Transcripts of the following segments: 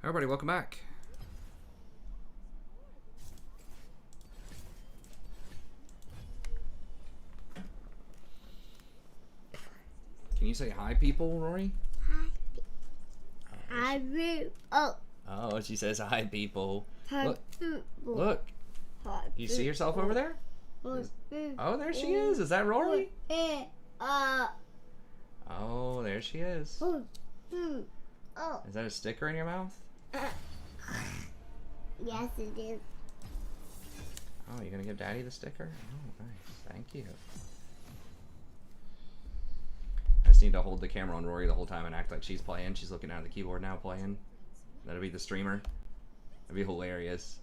Everybody, welcome back. Can you say hi, people, Rory? Hi. Oh. Oh, she says hi, people. Hi, Look. people. Look. Hi, You see yourself over there? Oh, there she is. Is that Rory? Oh, there she is. Oh. Is that a sticker in your mouth? Yes, it is. Oh, you're gonna give Daddy the sticker? Oh, nice. Thank you. I just need to hold the camera on Rory the whole time and act like she's playing. She's looking down at the keyboard now playing. That'll be the streamer. That'd be hilarious.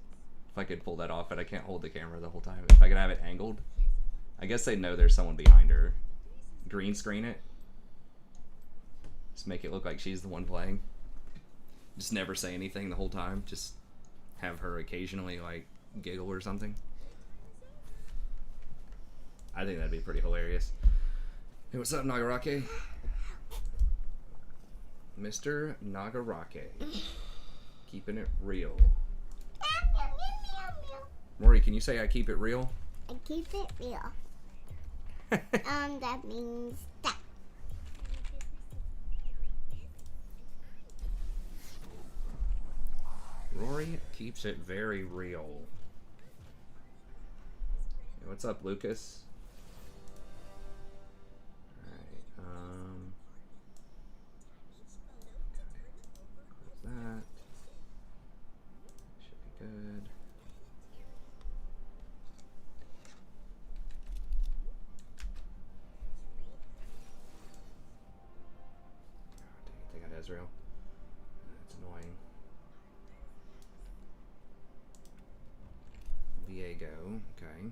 If I could pull that off, but I can't hold the camera the whole time. If I could have it angled, I guess they'd know there's someone behind her. Green screen it. Just make it look like she's the one playing. Just never say anything the whole time. Just have her occasionally like giggle or something. I think that'd be pretty hilarious. Hey, what's up, Nagarake? Mr. Nagarake. Keeping it real. Maury, can you say I keep it real? I keep it real. That means that. Rory keeps it very real. Hey, what's up, Lucas? Close that. Should be good. Oh, dang it, they got Ezreal. That's annoying. Diego, okay.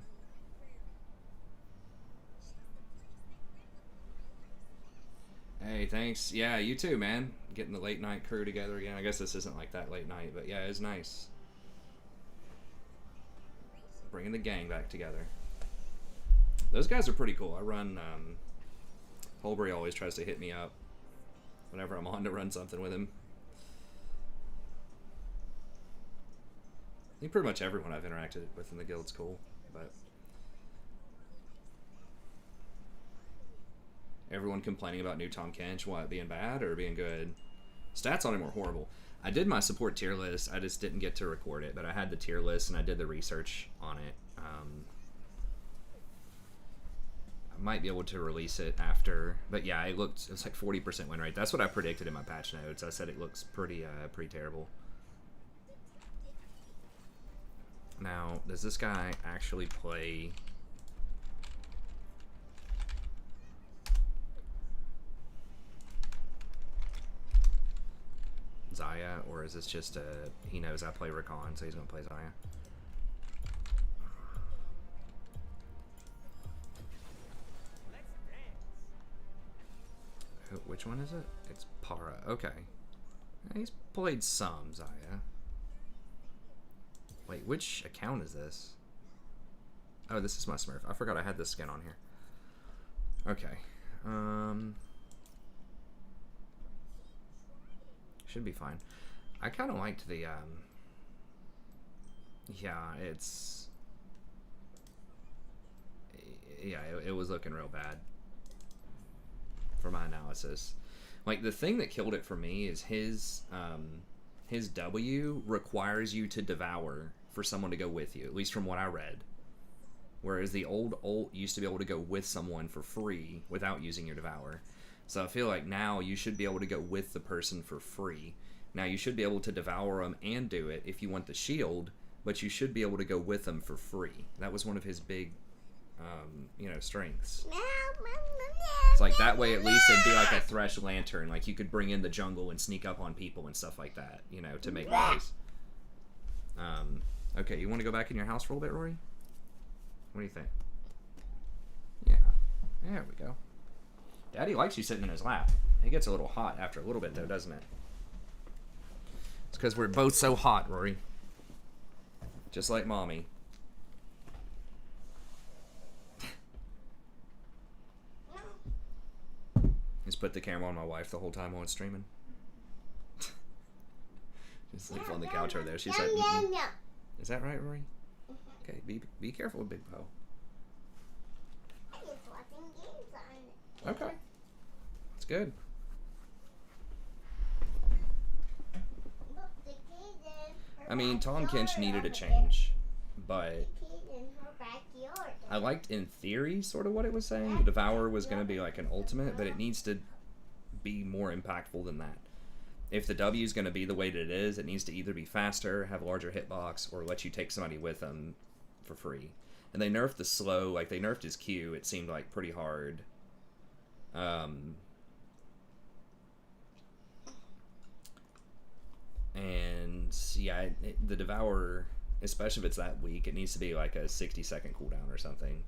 Hey, thanks. Yeah, you too, man. Getting the late night crew together again. I guess this isn't like that late night, but yeah, it's nice. Bringing the gang back together. Those guys are pretty cool. I run, Holbury always tries to hit me up whenever I'm on to run something with him. I think pretty much everyone I've interacted with in the guild's cool, but everyone complaining about new Tom Kench, what, being bad or being good? Stats on him were horrible. I did my support tier list, I just didn't get to record it, but I had the tier list and I did the research on it. I might be able to release it after, but yeah, it was like 40% win rate. That's what I predicted in my patch notes. I said it looks pretty terrible. Now, does this guy actually play Zyra, or is this just he knows I play Rakan, so he's gonna play Zyra? Which one is it? It's Para. Okay. He's played some Zyra. Wait, which account is this? Oh, this is my Smurf. I forgot I had this skin on here. Okay. Should be fine. I kind of liked the, yeah, it's, yeah, it was looking real bad for my analysis. Like, the thing that killed it for me is his W requires you to devour for someone to go with you, at least from what I read. Whereas the old ult used to be able to go with someone for free without using your devour. So I feel like now you should be able to go with the person for free. Now you should be able to devour them and do it if you want the shield, but you should be able to go with them for free. That was one of his big, you know, strengths. It's like that way at least it'd be like a Thresh Lantern. Like you could bring in the jungle and sneak up on people and stuff like that, you know, to make noise. Okay, you want to go back in your house for a little bit, Rory? What do you think? Yeah, there we go. Daddy likes you sitting in his lap. It gets a little hot after a little bit, though, doesn't it? It's because we're both so hot, Rory. Just like Mommy. Just put the camera on my wife the whole time while it's streaming. Just sleep on the couch over there. She Yum, said, yum, yum. "Is that right, Rory?" Okay, be careful with Big Poe. I was watching games on it. Okay, it's good. Look, the kid in her I mean, Tom backyard Kinch needed a over there. change, but The kid in her backyard. I liked in theory sort of what it was saying. The Devourer was going to be like an ultimate, but it needs to be more impactful than that. If the W is going to be the way that it is, it needs to either be faster, have a larger hitbox, or let you take somebody with them for free. And they nerfed the slow, like they nerfed his Q, it seemed like pretty hard. And yeah, the Devourer, especially if it's that weak, it needs to be like a 60-second cooldown or something.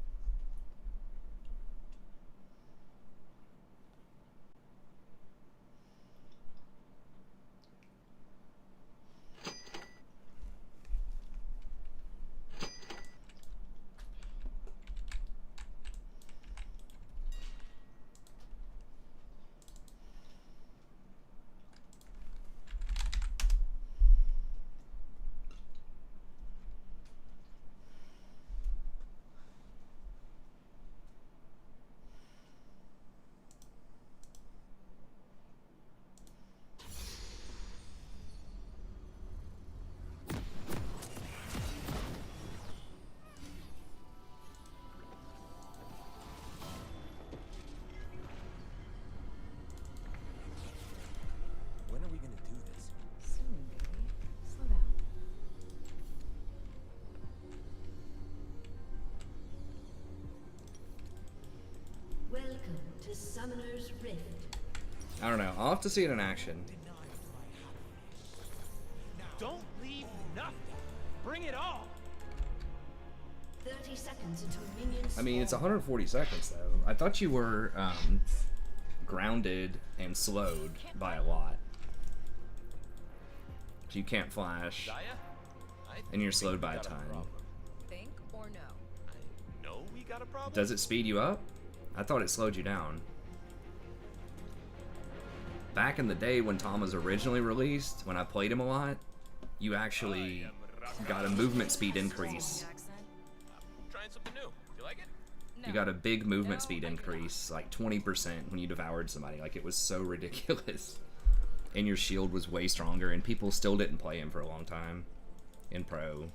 When are we gonna do this? Soon, baby. Slow down. Welcome to Summoner's Rift. I don't know. I'll have to see it in action. Don't leave nothing. Bring it all. 30 seconds until minions I mean, it's spawn. 140 seconds, though. I thought you were grounded and slowed by a lot. So you can't flash, Zyra? I and you're think slowed we by a got ton. problem. Think or no? I know we got a problem. Does it speed you up? I thought it slowed you down. Back in the day when Tom was originally released, when I played him a lot, you actually got a movement speed increase. Accent? I'm trying something new. You like it? No. You got a big movement No, speed I do not. increase, like 20% when you devoured somebody. Like, it was so ridiculous. And your shield was way stronger, and people still didn't play him for a long time in Pro.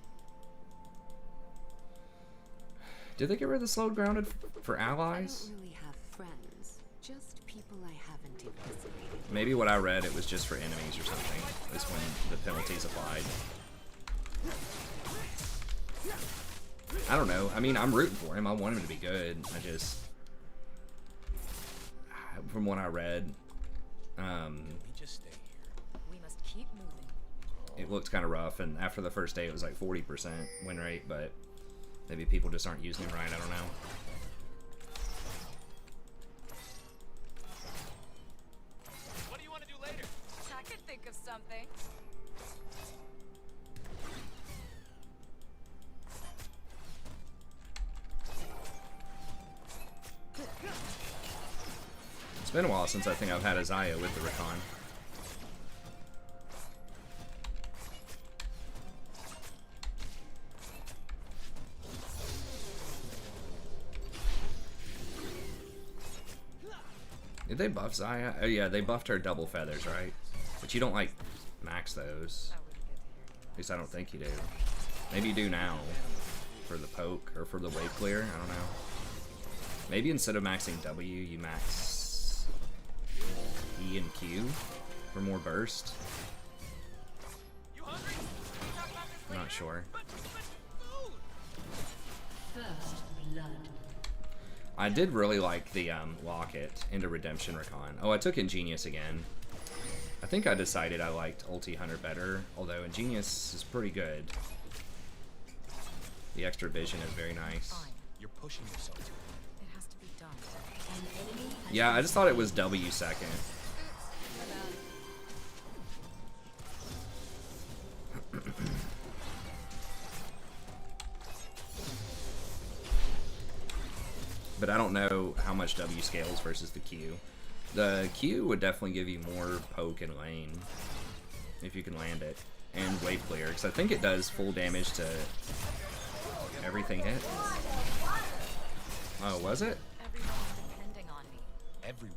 Did they get rid of the slowed grounded for I allies? don't really have friends, just people I haven't anticipated. Maybe what I read, it was just for enemies or something. Is when the penalties applied. I don't know. I mean, I'm rooting for him. I want him to be good. I just, from what I read, We just stay here. We must keep moving. it looked kind of rough. And after the first day, it was like 40% win rate. But maybe people just aren't using him right. I don't know. What do you want to do later? I could think of something. It's been a while since I think I've had a Zyra with the Recon. Did they buff Zyra? Oh yeah, they buffed her double feathers, right? But you don't like max those. I wouldn't get to hear you. At least I don't think you do. Maybe you do now. For the poke or for the wave clear. I don't know. Maybe instead of maxing W, you max E and Q for more burst. You hungry? I'm not sure. But food. First blood. I did really like the locket into Redemption Recon. Oh, I took Ingenious again. I think I decided I liked Ulti Hunter better, although Ingenious is pretty good. The extra vision is very nice. Fine. You're pushing yourself. It has to be done. An enemy has Yeah, I just thought it was W second. But I don't know how much W scales versus the Q. The Q would definitely give you more poke and lane if you can land it. and wave clear, because I think it does full damage to everything hit. Oh, was it? Everyone's depending on me. Everyone.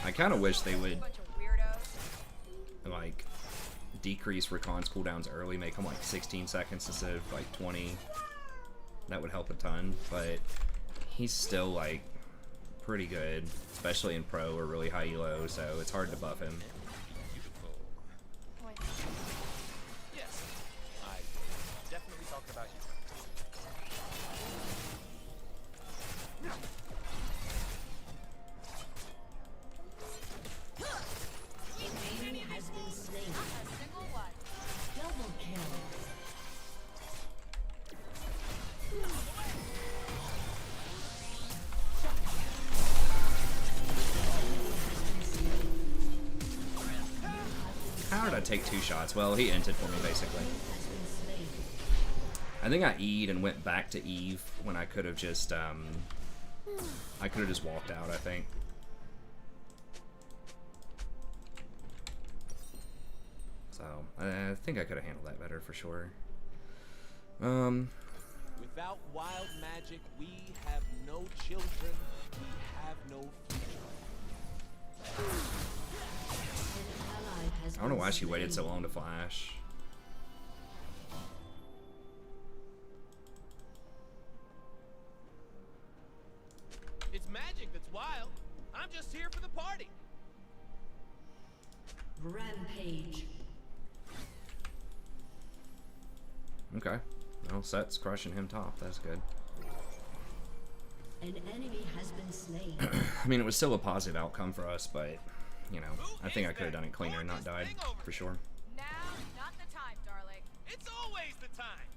I kind of wish they would Bunch of weirdos. like decrease Rakan's cooldowns early, make them like 16 seconds instead of like 20. That would help a ton, but he's still like pretty good, especially in pro or really high elo, so it's hard to buff him. Beautiful. Wait, Yes. I definitely talked about you. Enemy has been slain. not a single one. Double kill. How did I take 2 shots? Well, he entered for me basically. I think I E'd and went back to Eve when I could have just walked out, I think. So I think I could have handled that better for sure. Without wild magic, we have no children. We have no future. I don't know why she waited so long to flash. It's magic that's wild. I'm just here for the party. Rampage. Okay. Well, Set's crushing him top. That's good. An enemy has been slain. I mean, it was still a positive outcome for us, but, you know, I think I could have done it cleaner and not died, for sure. Now, not the time, darling. It's always the time.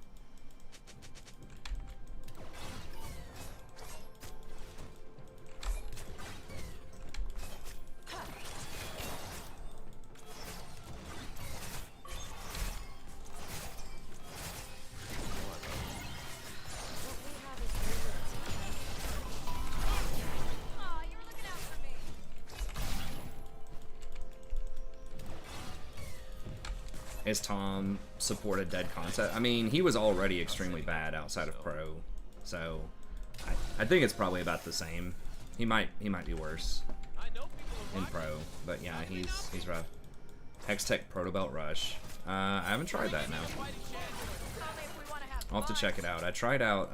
What we have is aw, you were looking out for me. Is Tom supported dead concept? I mean, he was already extremely bad outside of pro, so I think it's probably about the same. He might be worse I know people are in watching. pro, but yeah, he's rough. Hextech Protobelt Rush. I haven't tried that now. Fighting chance. Call me if we want to have I'll have to fun. check it out. I tried out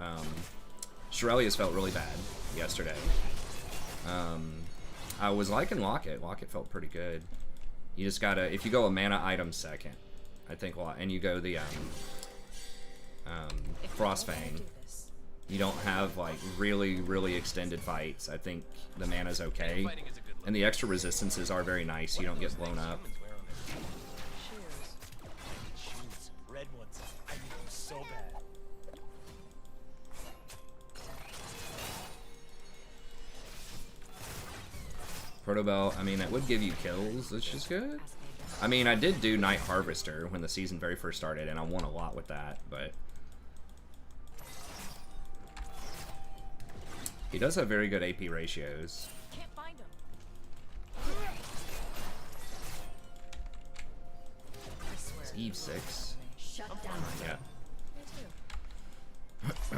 Shirelius felt really bad yesterday. I was liking Locket. Locket felt pretty good. You just gotta, if you go a mana item second, I think, and you go the Frostfang, Do this. you don't have like really extended fights. I think the mana's okay, Fighting is a good look. and the extra resistances are very nice. You don't get blown up. Humans wear on their feet. Shoes. I need shoes. Red ones. I need them so bad. Protobelt, I mean, it would give you kills, which is good. Ask me again. I mean, I did do Night Harvester when the season very first started, and I won a lot with that, but he does have very good AP ratios. Can't find him. I swear. It's Eve 6. Shut down. Yeah. Me too. Did I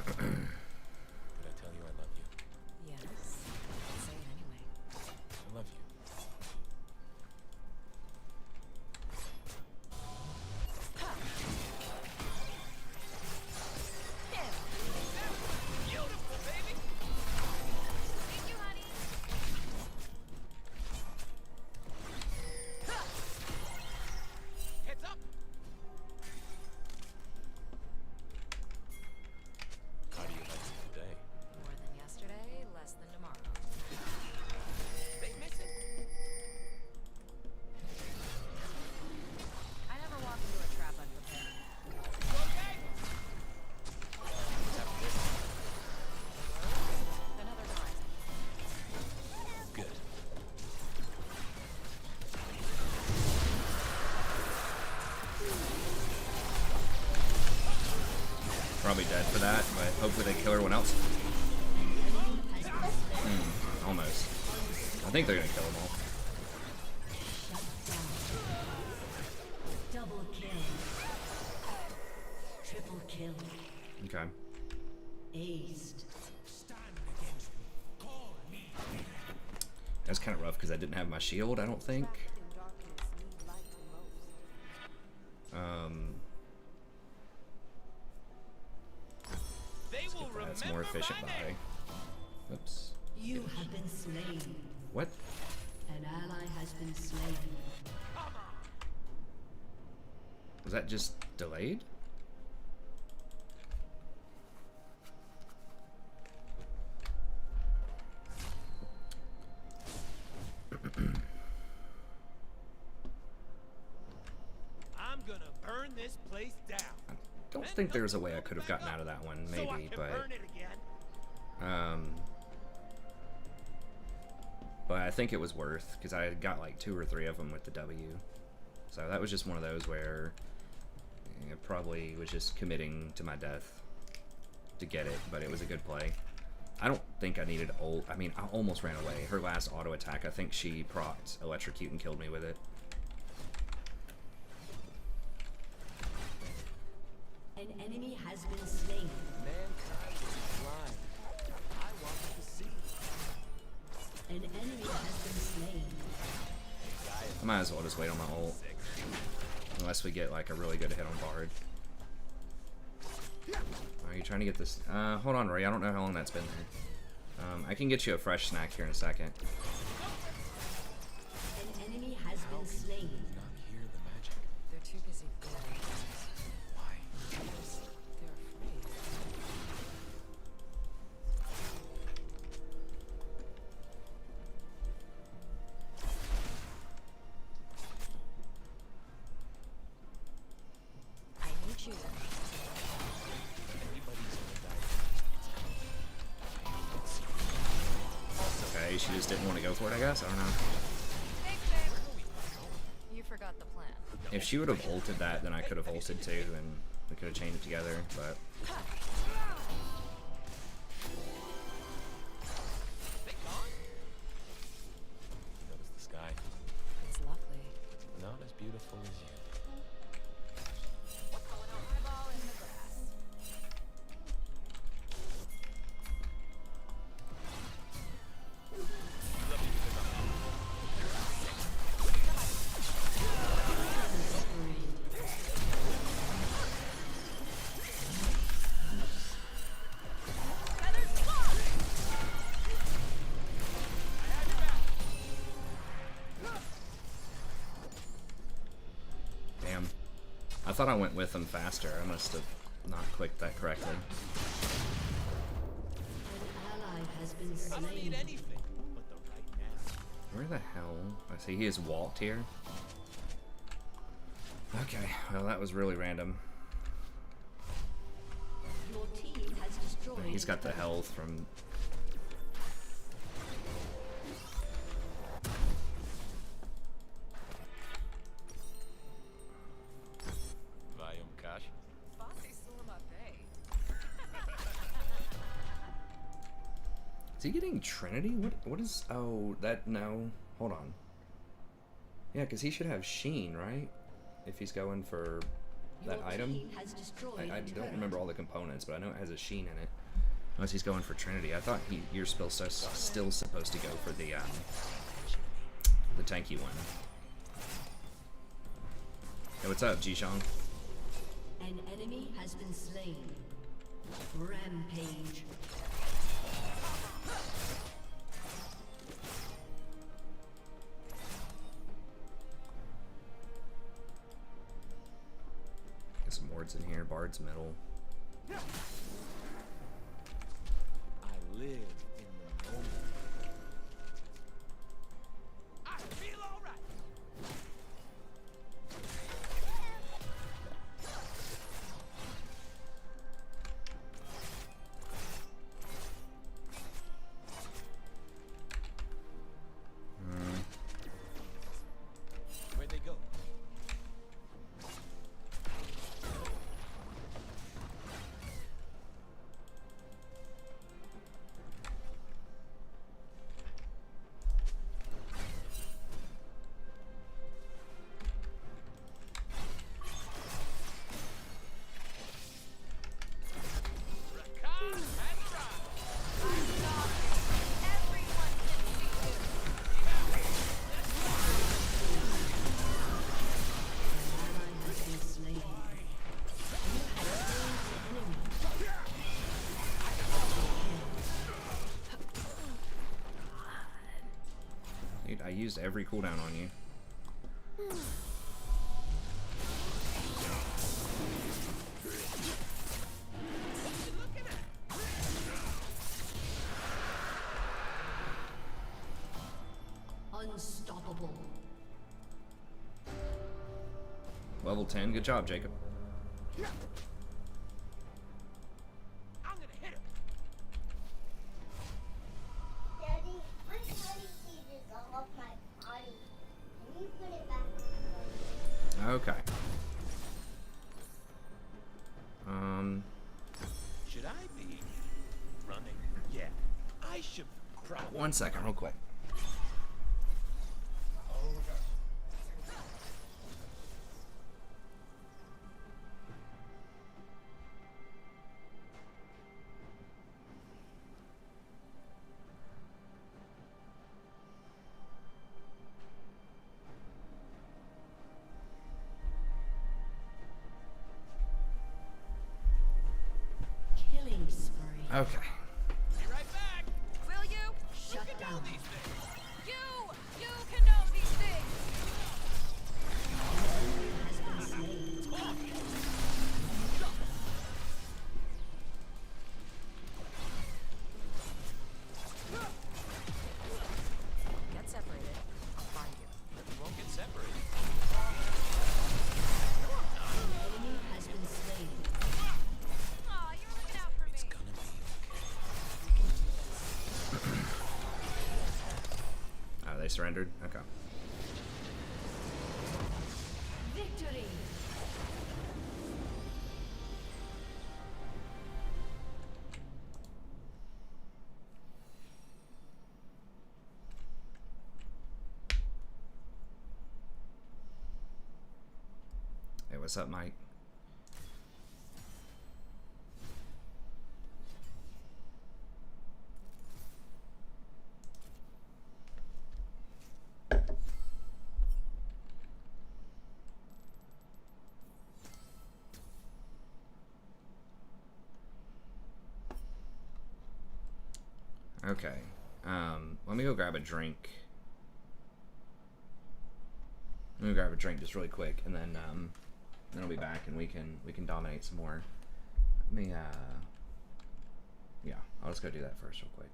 tell you I love you? Yes. Say it anyway. I love you. Beautiful, baby. Thank you, honey. Heads up. How do you like it today? More than yesterday, less than tomorrow. They miss it. I never walk into a trap unprepared. Okay. Another time. Good. Probably dead for that, but hopefully they kill everyone else. Almost. I think they're gonna kill them all. Okay. Aced. That's kind of rough because I didn't have my shield, I don't think. Let's get that. It's more efficient buy. Oops. You have been slain. What? An ally has been slain. Was that just delayed? I'm gonna burn this place down. I don't think there's a way I could have gotten out of that one, maybe, so I can but burn it again. but I think it was worth because I got like 2 or 3 of them with the W. So that was just one of those where it probably was just committing to my death to get it, but it was a good play. I don't think I needed ult. I mean, I almost ran away. Her last auto attack, I think she procced Electrocute and killed me with it. An enemy has been slain. Mankind is blind. I wanted to see. An enemy has been slain. I might as well just wait on my ult. Unless we get like a really good hit on Bard. Are you trying to get this? Hold on, Ray. I don't know how long that's been there. I can get you a fresh snack here in a second. An enemy has been slain. Not hear the magic. They're too busy building. Why? Because they're afraid. I need you. Okay, she just didn't want to go for it, I guess. I don't know. Thanks, babe. You forgot the plan. If she would have ulted that, then I could have ulted too, and we could have chained it together, but... Notice the sky. It's lovely. Not as beautiful as you. Ball in the grass. Damn. I thought I went with them faster. I must have not clicked that correctly. An ally has been I don't need slain. anything but the right now. Where the hell? I see he has walked here. Okay, well that was really random. Your team has destroyed. He's got the health from... Volume cash. Fosse's still in my bay. Is he getting Trinity? What is... Oh, that... No. Hold on. Yeah, because he should have Sheen, right? If he's going for that Your item. team has destroyed I a don't turret. remember all the components, but I know it has a Sheen in it. Unless he's going for Trinity. I thought you're still supposed to go for the tanky one. Hey, what's up, Jishong? An enemy has been slain. Rampage. Get some wards in here. Bard's middle. I live in the moment. I feel alright. Where'd they go? Dude, I used every cooldown on you. Unstoppable. Level 10. Good job, Jacob. I'm gonna hit him. Daddy, my body heat is all off my body. Can you put it back on? Okay. Should I be running? Yeah, I should probably. 1 second, real quick. Killing spree. Okay. Be right back. Will you? Shut down. These things. You can know these things. Has been slain. Get separated. I'll find you. We won't get separated. An enemy has been slain. Aw, you're looking out for me. It's gonna be okay. Oh, they surrendered? Okay. Victory. Hey, what's up, Mike? Okay. Let me go grab a drink. Let me grab a drink just really quick, and then I'll be back, and we can dominate some more. Let me yeah, I'll just go do that first real quick.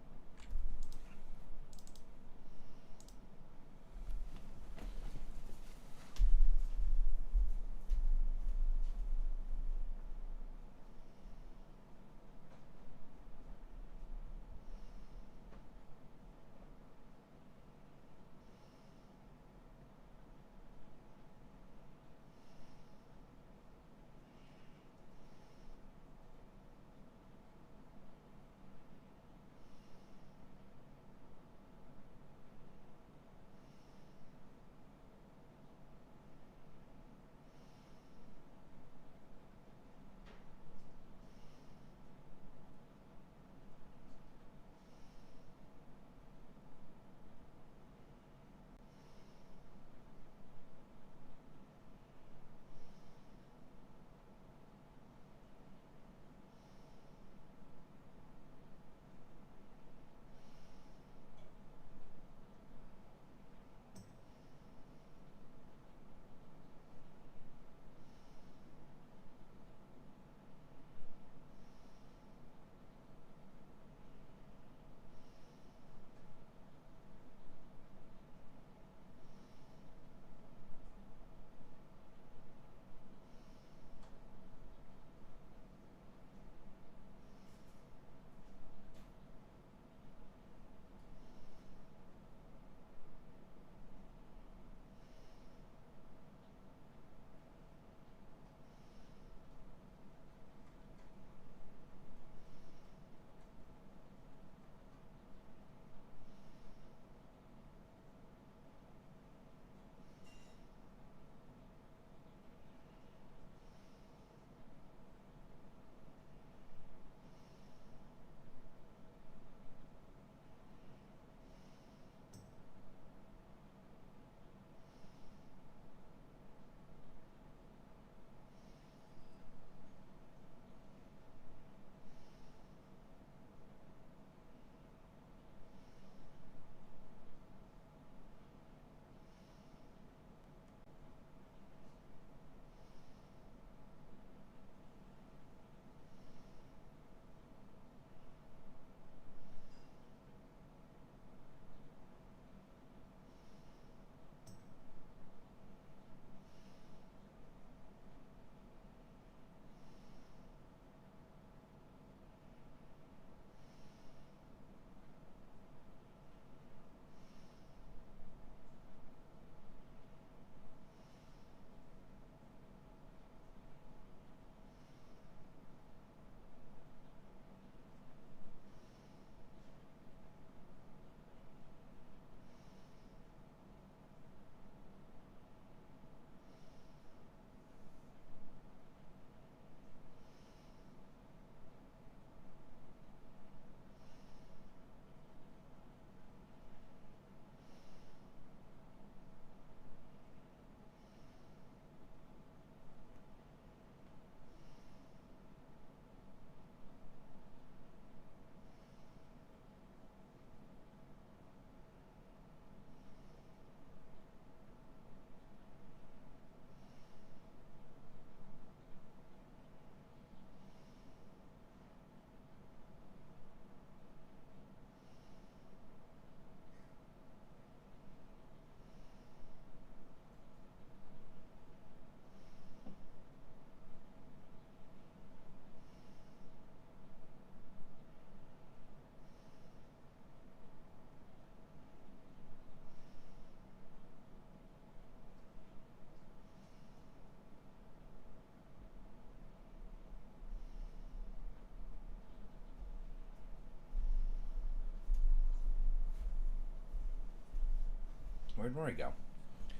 Where'd Rory go?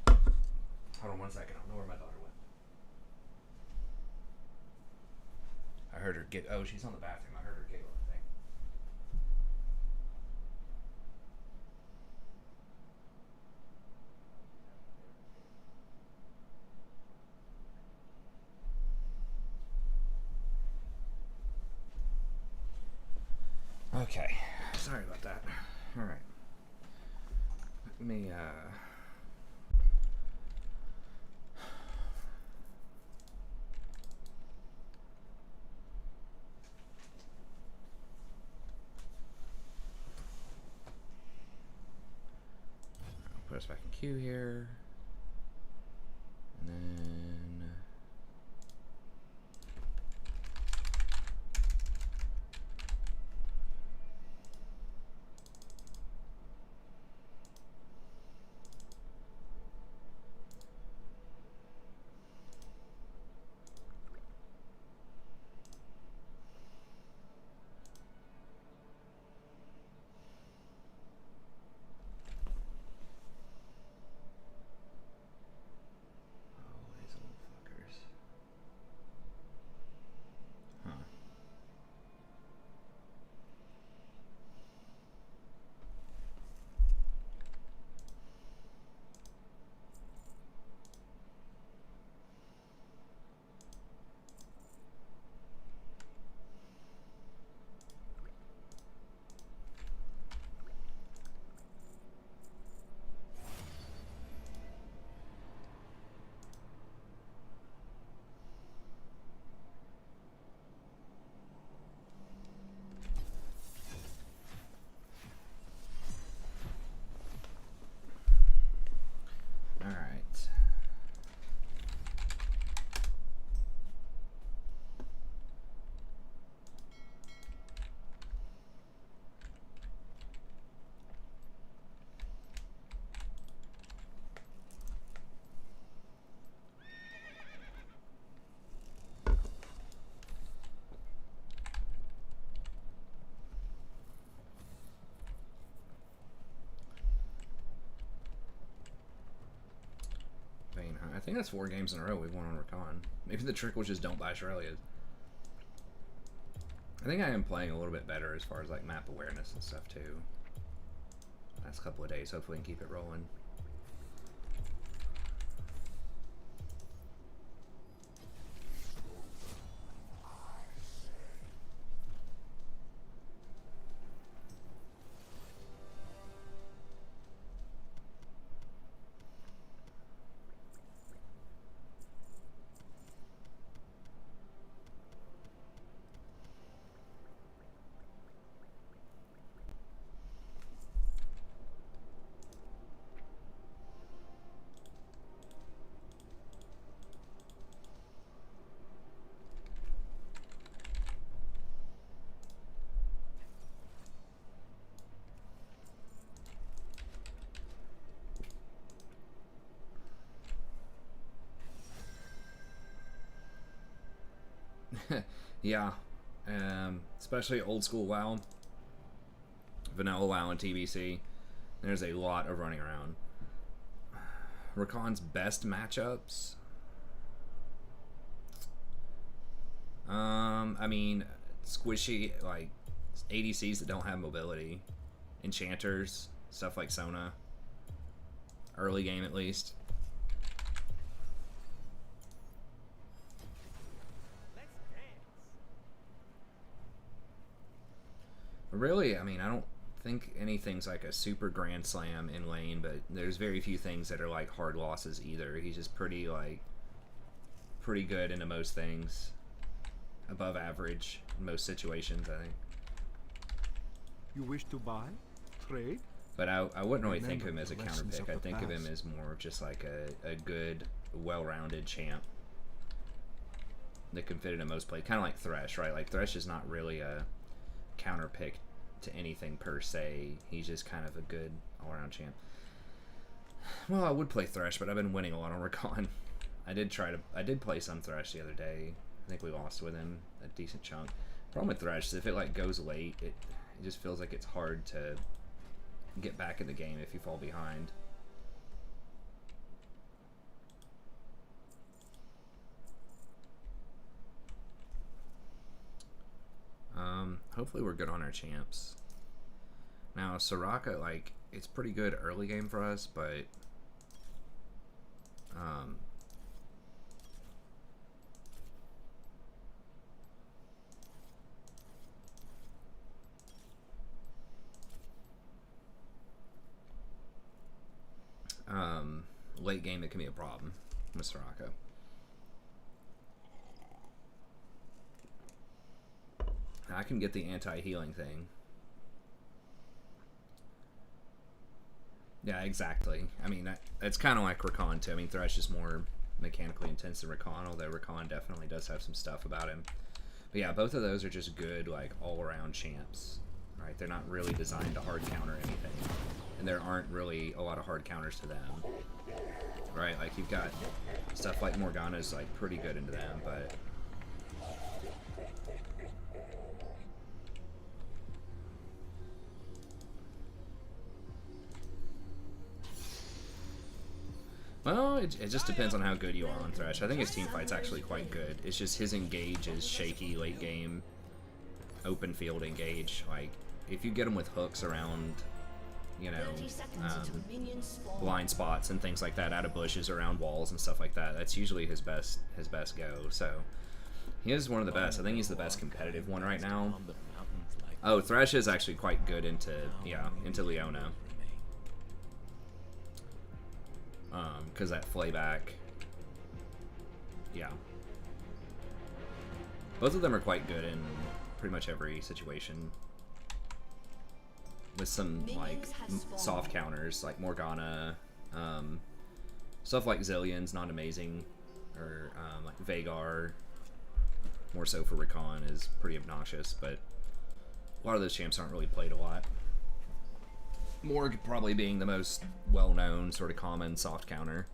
Hold on 1 second. I don't know where my daughter went. I heard her get. Oh, she's on the bathroom. I heard her giggle. I think. Okay. Sorry about that. All right. Let me. Put us back in queue here. And then these little fuckers. Huh. All right. Vein Hunt. I think that's 4 games in a row we've won on Recon. Maybe the trick was just don't buy Shirelias. I think I am playing a little bit better as far as like map awareness and stuff too. Last couple of days, hopefully we can keep it rolling. Yeah, especially old school WoW, vanilla WoW and TBC. There's a lot of running around. Rakan's best matchups. I mean, squishy like ADCs that don't have mobility, enchanters, stuff like Sona. Early game at least. Really, I mean, I don't think anything's like a super grand slam in lane, but there's very few things that are like hard losses either. He's just pretty good into most things, above average in most situations, I think. You wish to buy, trade? But I wouldn't really think of him as a Remember counter the pick. lessons I of the think of him past. as more of just like a good, well-rounded champ that can fit into most plays. Kind of like Thresh, right? Like Thresh is not really a counter pick to anything per se. He's just kind of a good all-around champ. Well, I would play Thresh, but I've been winning a lot on Recon. I did play some Thresh the other day. I think we lost with him a decent chunk. Problem with Thresh is if it like goes late, it just feels like it's hard to get back in the game if you fall behind. Hopefully we're good on our champs. Now, Soraka, like, it's pretty good early game for us, but... late game, it can be a problem with Soraka. I can get the anti-healing thing. Yeah, exactly. I mean, it's kind of like Rakan too. I mean, Thresh is more mechanically intense than Rakan, although Rakan definitely does have some stuff about him. But yeah, both of those are just good, like, all-around champs, right? They're not really designed to hard counter anything, and there aren't really a lot of hard counters to them, right? Like, you've got stuff like Morgana's, like, pretty good into them, but... Well, it just depends on how good you are on Thresh. I think his team fight's actually quite good. It's just his engage is shaky late game, open field engage. Like, if you get him with hooks around, you know, blind spots and things like that, out of bushes, around walls and stuff like that, that's usually his best go. So he is one of the best. I think he's the best competitive one right now. Oh, Thresh is actually quite good into Leona. Because that flayback, yeah. Both of them are quite good in pretty much every situation. With some, like, soft counters, like Morgana, stuff like Zillion's not amazing, or, like Veigar, more so for Rakan, is pretty obnoxious, but a lot of those champs aren't really played a lot. Morg probably being the most well-known, sort of common soft counter.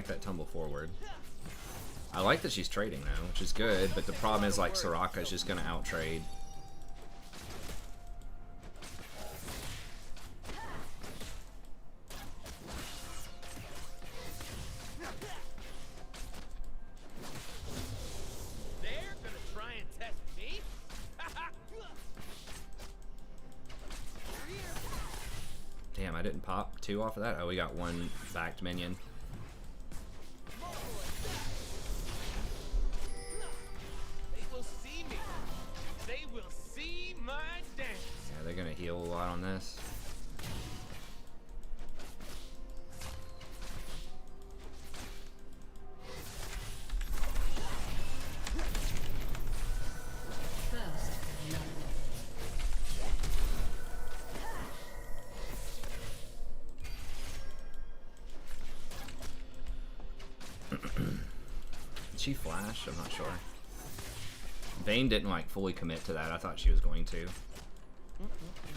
That tumble forward. I like that she's trading though, which is good, but the problem is, like, Soraka is just gonna out-trade. They're gonna try and test me? Damn, I didn't pop 2 off of that. Oh, we got 1 backed minion. They're gonna heal a lot on this. Did she flash? I'm not sure. Vayne didn't, like, fully commit to that. I thought she was going to.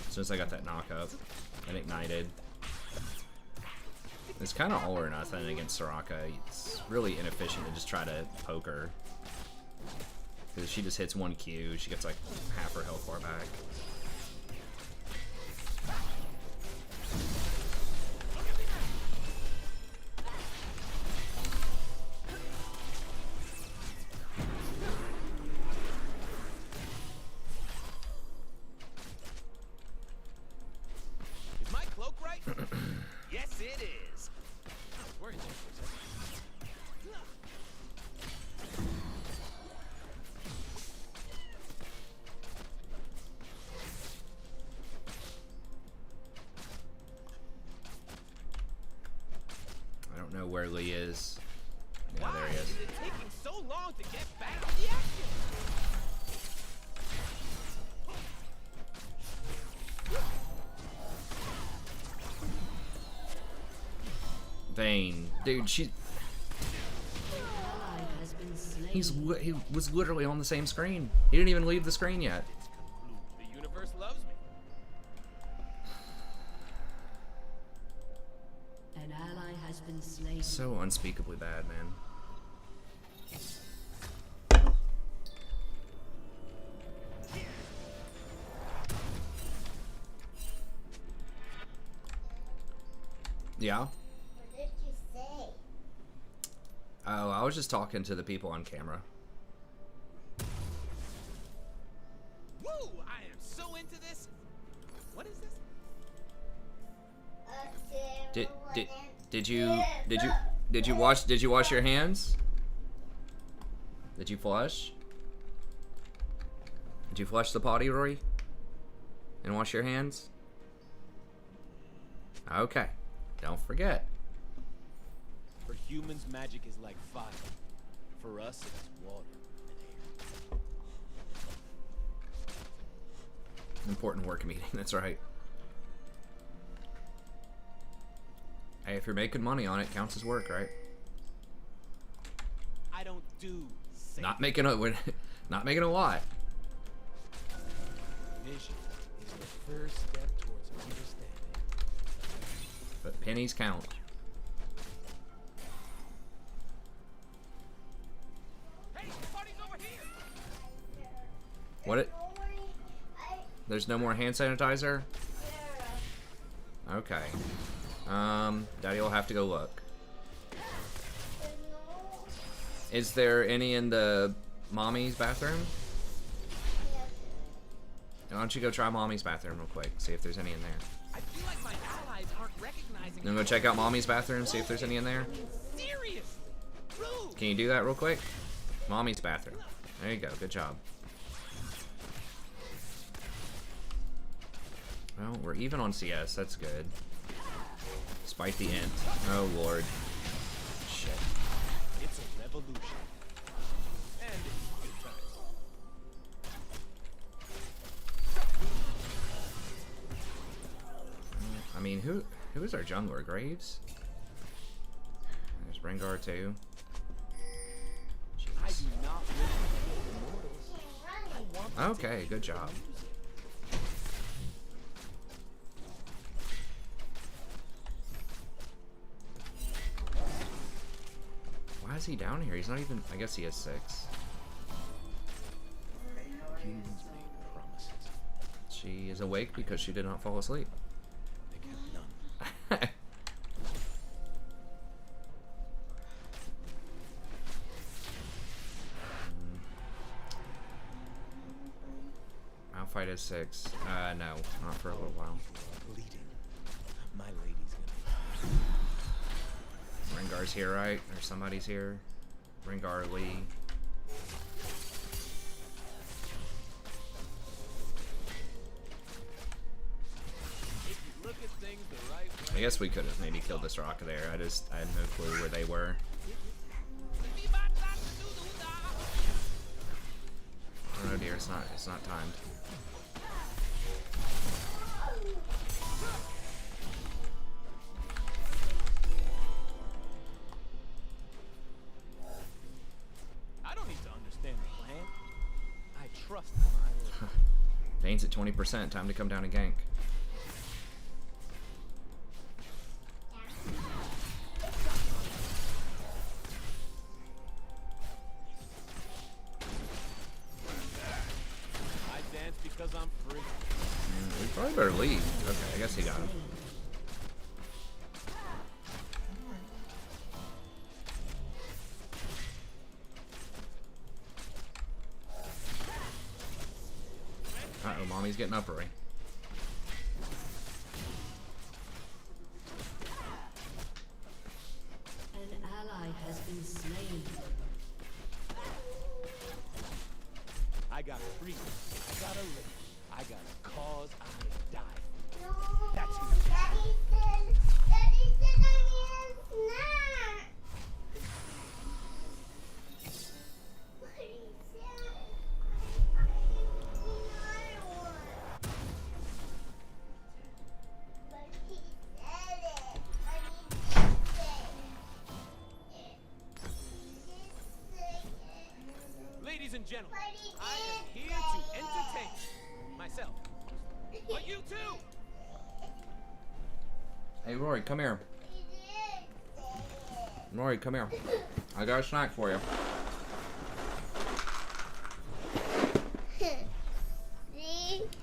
As soon as I got that knock up and ignited. It's kind of all or nothing against Soraka. It's really inefficient to just try to poke her. Because she just hits 1 Q, she gets like half her health bar back. Yes, it is. Where is it? I don't know where Lee is. Yeah, there he is. Why is it taking so long to get back to the action? Vayne, dude, An ally has been slain. he was literally on the same screen. He didn't even leave the screen yet. The universe loves me. An ally has been slain. So unspeakably bad, man. Yeah. What did you say? Oh, I was just talking to the people on camera. Woo! I am so into this. What is this? Did you wash your hands? Did you flush? Did you flush the potty, Rory? And wash your hands? Okay. Don't forget. For humans, magic is like fire. For us, it's water and air. Important work meeting, that's right. Hey, if you're making money on it, counts as work, right? I don't do safe. Not making a lot. Vision is the first step towards understanding. But pennies count. Hey, the party's over here. What it? There's no more hand sanitizer? Okay. Daddy will have to go look. Is there any in the mommy's bathroom? Why don't you go try mommy's bathroom real quick, see if there's any in there. I feel like my allies aren't recognizing Then go check out mommy's bathroom, see if there's any in there. Seriously. Rude. Can you do that real quick? Mommy's bathroom. There you go, good job. Well, we're even on CS, that's good. Despite the int. Oh lord. Shit. It's a revolution. And it's good times. I mean, who is our jungler? Graves? There's Rengar too. I Jeez. do not wish to kill immortals. I want them to Okay, good job. Why is he down here? He's not even... I guess he has 6. humans made promises. She is awake because she did not fall asleep. They kept none. Malphite is 6. No, not for a little while. Bleeding. My lady's gonna. Rengar's here, right? Or somebody's here. Rengar Lee. If you look at things the right way. I guess we could have maybe killed this rock there. I had no clue where they were. Oh dear, it's not timed. I don't need to understand the plan. I trust my lord. Vayne's at 20%. Time to come down and gank. I dance because I'm free. We probably better leave. Okay, I guess he got him. Uh-oh, mommy's getting uppery. An ally has been slain. I got freedom. I got a live. I got a cause I die. No. That's who. Daddy said I need a snack. But he said I need another one. But he said it. I need something. Ladies and gentlemen, I am here to entertain myself. But you too! Hey, Rory, come here. Rory, come here. I got a snack for you.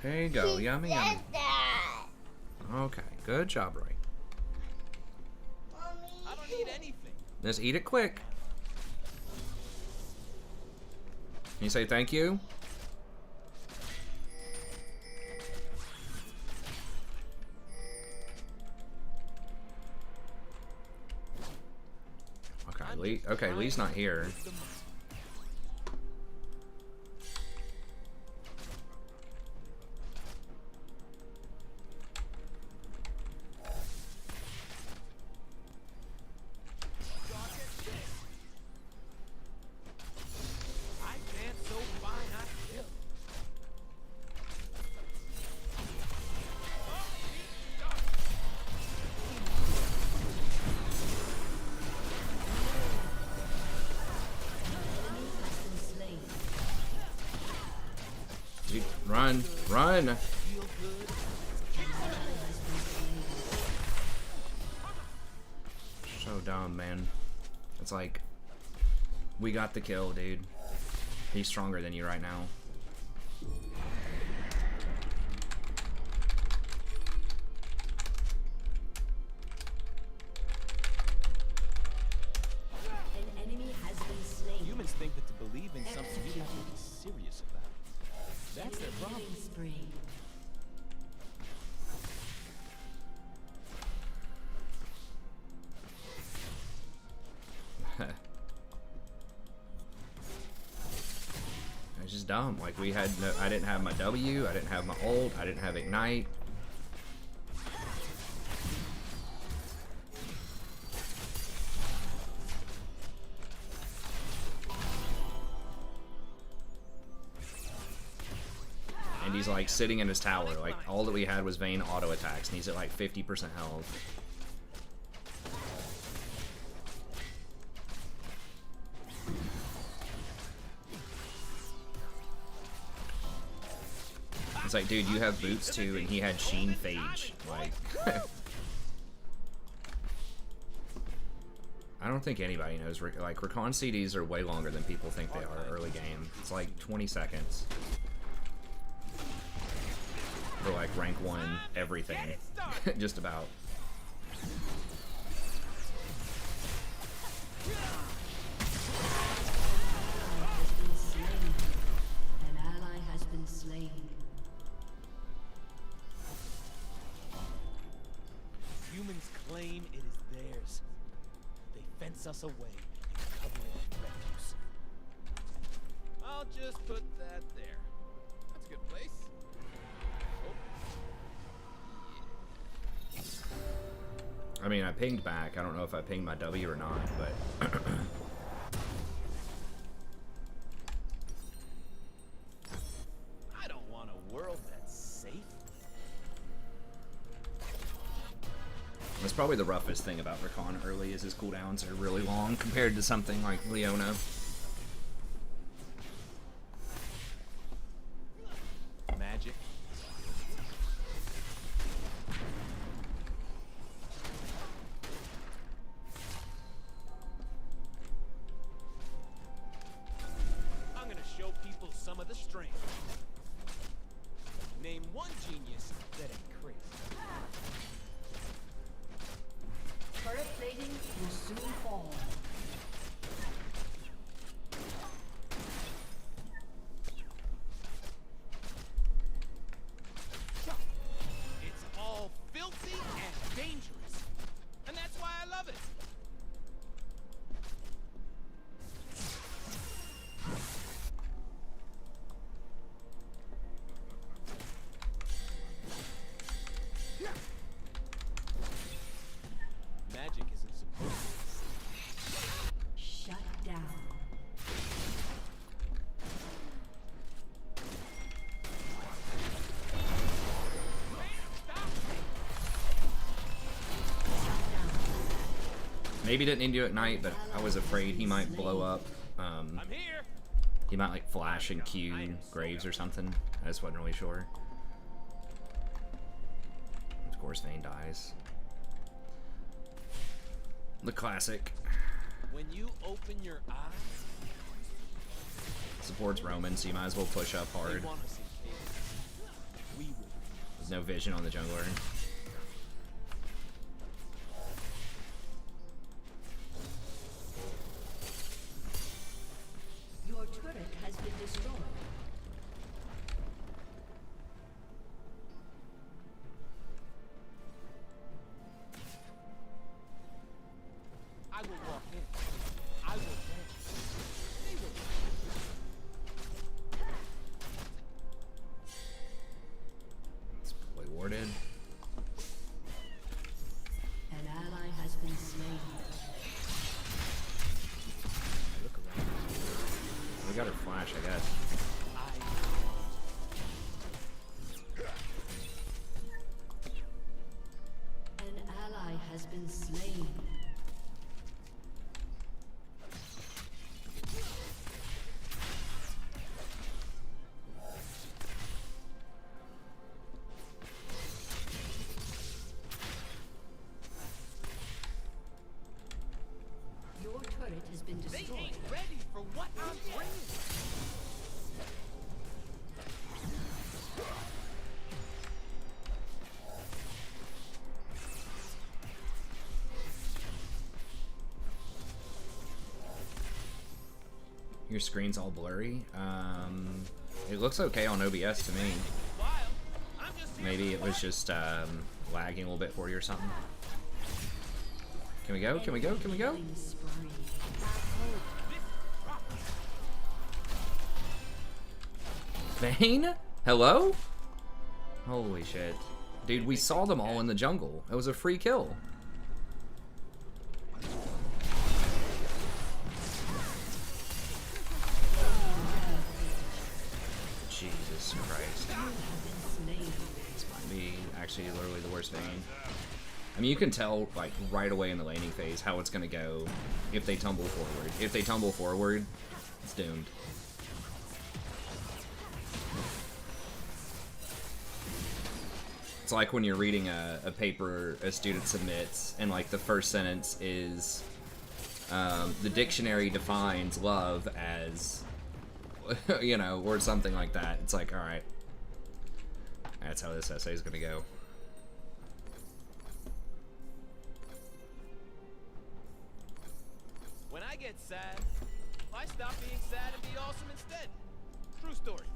There you go. Yummy, yummy. Okay, good job, Rory. I don't need anything. Just eat it quick. Can you say thank you? Okay, Lee's not here. Run, run! So dumb, man. It's like, we got the kill, dude. He's stronger than you right now. An enemy has been slain. Humans think that to believe in something you have to be serious about. That's their problem. Killing spree. It's just dumb. Like, we had no, I didn't have my W, I didn't have my ult, I didn't have Ignite. And he's like sitting in his tower. Like, all that we had was Vayne auto attacks, and he's at like 50% health. It's like, dude, you have boots too, and he had Sheen Phage. Like, I don't think anybody knows. Like, Recon CDs are way longer than people think they are early game. It's like 20 seconds. For like rank 1 everything. Just about. Has been slain. An ally has been slain. Humans claim it is theirs. They fence us away and cover it in refuse. I'll just put that there. That's a good place. I mean, I pinged back. I don't know if I pinged my W or not, but... I don't want a world that's safe. That's probably the roughest thing about Recon early, is his cooldowns are really long compared to something like Leona. Magic. I'm gonna show people some of the strength. Name one genius that ain't crazy. Turret plating will soon fall. It's all filthy and dangerous. And that's why I love it. Magic isn't supposed to. Shut down. Maybe didn't need to at night, but I was afraid he might blow up. I'm here. He might like flash and Q Graves or something. I just wasn't really sure. Of course, Vayne dies. The classic. When you open your eyes, Supports Roman, so you might as well push up they hard. want us in chaos. We will. There's no vision on the jungler. Your turret has been destroyed. I will walk in. I will dance. They will. It's fully warded. An ally has been slain. Look around. We got her flash, I guess. An ally has been slain. Your turret has been They destroyed. ain't ready for what I'm bringing. Your screen's all blurry. It looks okay on OBS to me. Wild. I'm just here Maybe for it was fun. just lagging a little bit for you or something. Can we go? Can we go? Can we go? Killing spree. Vayne? Hello? Holy shit. Dude, we saw them all in the jungle. It was a free kill. Jesus Christ. Slain. This might be actually literally the worst Vayne. I mean, you can tell, like, right away in the laning phase how it's gonna go if they tumble forward. If they tumble forward, it's doomed. It's like when you're reading a paper a student submits, and, like, the first sentence is, the dictionary defines love as, you know, or something like that. It's like, alright. That's how this essay is gonna go. When I get sad, I stop being sad and be awesome instead. True story.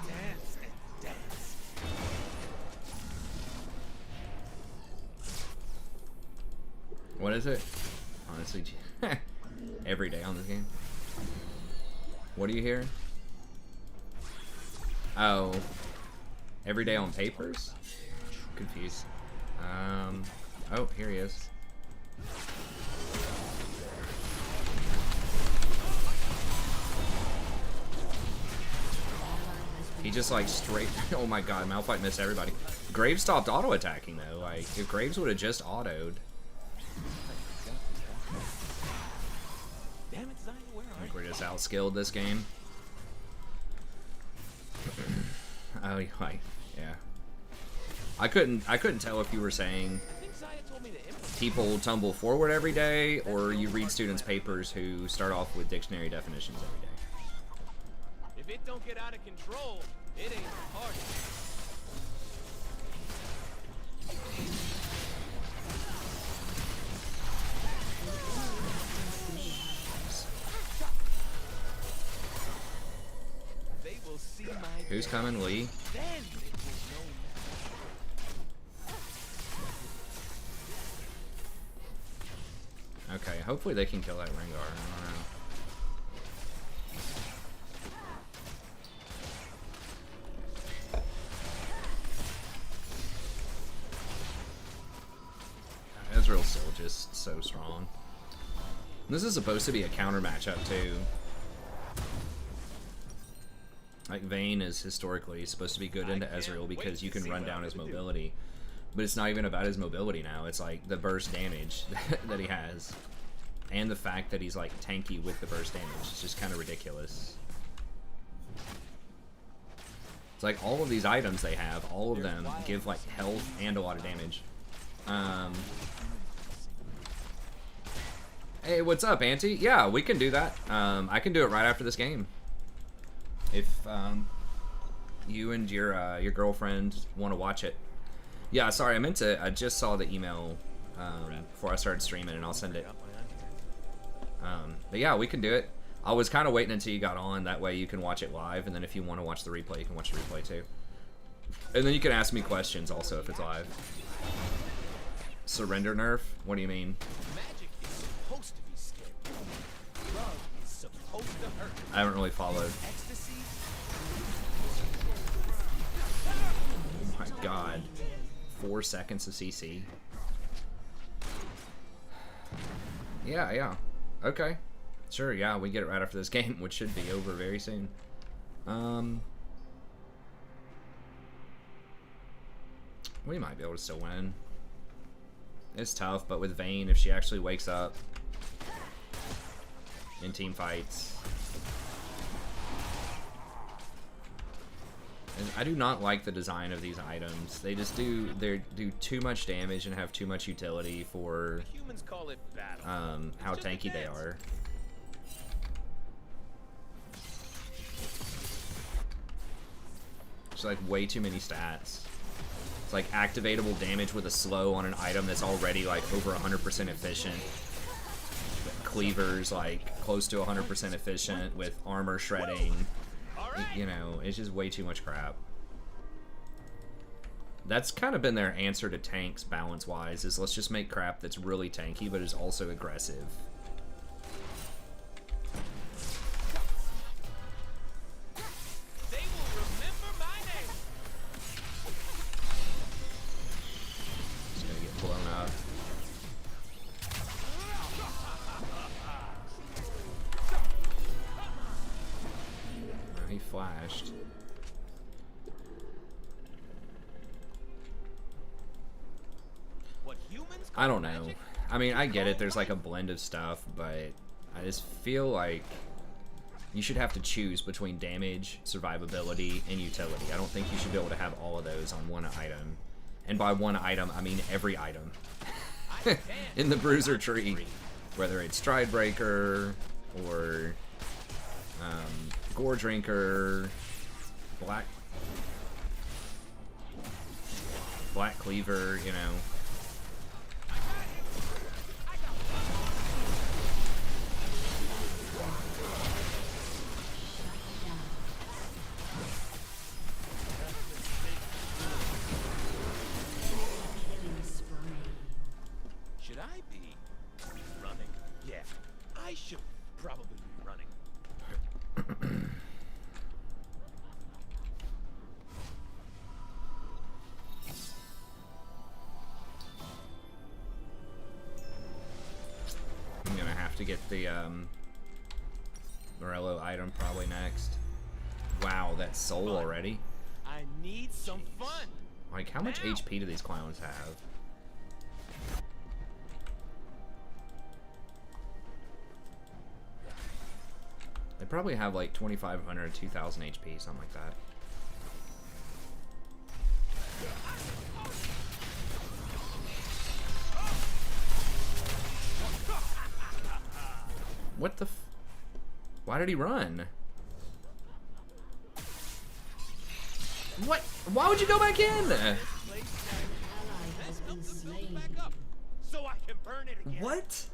Dance and dance. What is it? Honestly, every day on this game. What do you hear? Oh, every day on papers? Confused. Oh, here he is. He just like straight. Oh my god, Malphite missed everybody. Graves stopped auto attacking though. Like, if Graves would have just autoed. Damn it, Zyra, where I are think you? we're just outskilled this game. Oh, like, yeah. I couldn't tell if you were saying I think Zyra told me to implement. people tumble forward every day, or you read students' papers who start off with dictionary definitions every day. If it don't get out of control, it ain't a party. They will see my Who's death. coming, Lee? Then they will know. Okay, hopefully they can kill that Rengar. I don't know. Ezreal's still just so strong. This is supposed to be a counter matchup too. Like Vayne is historically supposed to be good into Ezreal because you can run down his mobility. But it's not even about his mobility now. It's like the burst damage that he has. And the fact that he's like tanky with the burst damage. It's just kind of ridiculous. It's like all of these items they have, all of them give like health and a lot of damage. Hey, what's up, Auntie? Yeah, we can do that. I can do it right after this game. If you and your girlfriend want to watch it. Yeah, sorry, I just saw the email before I started streaming, and I'll send it. But yeah, we can do it. I was kind of waiting until you got on, that way you can watch it live, and then if you want to watch the replay, you can watch the replay too. And then you can ask me questions also if it's live. Surrender nerf? What do you mean? Magic is supposed to be scary. Love is supposed to hurt. I haven't really followed. Ecstasy? Oh my god. 4 seconds of CC. Yeah. Okay. Sure, yeah, we get it right after this game, which should be over very soon. We might be able to still win. It's tough, but with Vayne, if she actually wakes up in team fights. And I do not like the design of these items. They just do too much damage and have too much utility for Humans call it battle. how tanky they are. It's like way too many stats. It's like activatable damage with a slow on an item that's already like over 100% efficient. Cleavers like close to 100% efficient with armor shredding. You know, it's just way too much crap. That's kind of been their answer to tanks balance-wise, is let's just make crap that's really tanky but is also aggressive. They will remember my name. Just gonna get blown up. Oh, he flashed. What humans I call don't know. magic? I mean, I get it. There's like a blend of stuff, but I just feel like you should have to choose between damage, survivability, and utility. I don't think you should be able to have all of those on one item. And by one item, I mean every item in the bruiser tree. Whether it's Stride Breaker, or Gore Drinker, Black Cleaver, you know. Should I be running? Yeah, I should probably be running. I'm gonna have to get the Morello item probably next. Wow, that's soul already. I need some fun. Like, how much HP do these clowns have? They probably have like 2,500, 2,000 HP, something like that. What the f... Why did he run? What? Why would you go back in? Let's help them build it back up so I can burn it again. What?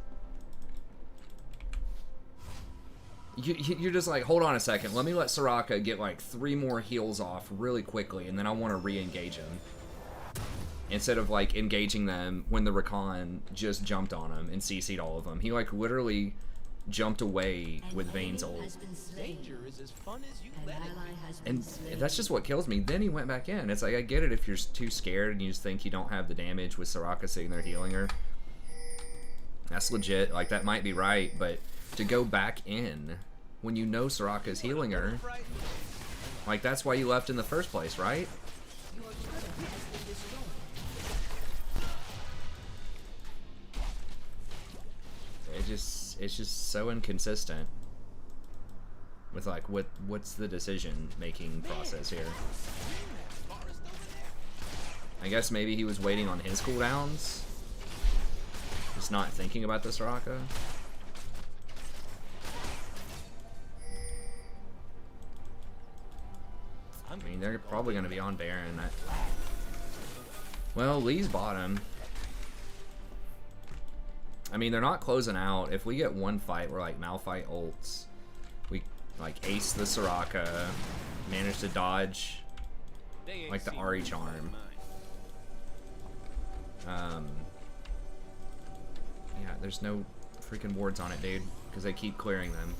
You're just like, hold on a second. Let me let Soraka get like 3 more heals off really quickly, and then I want to re-engage him. Instead of like engaging them when the Rakan just jumped on him and CC'd all of them. He like literally jumped away with Vayne's ult. Danger is as fun as you let it. And that's just what kills me. Then he went back in. It's like, I get it if you're too scared and you just think you don't have the damage with Soraka sitting there healing her. That's legit. Like, that might be right, but to go back in when you know Soraka's healing her, like, that's why you left in the first place, right? It's just so inconsistent with, like, what's the decision making process here. I guess maybe he was waiting on his cooldowns, just not thinking about the Soraka. I mean, they're probably going to be on Baron. Well, Lee's bottom. I mean, they're not closing out. If we get one fight where, like, Malphite ults, we, like, ace the Soraka, manage to dodge, like, the Ahri charm. Yeah, there's no freaking wards on it, dude, because they keep clearing them.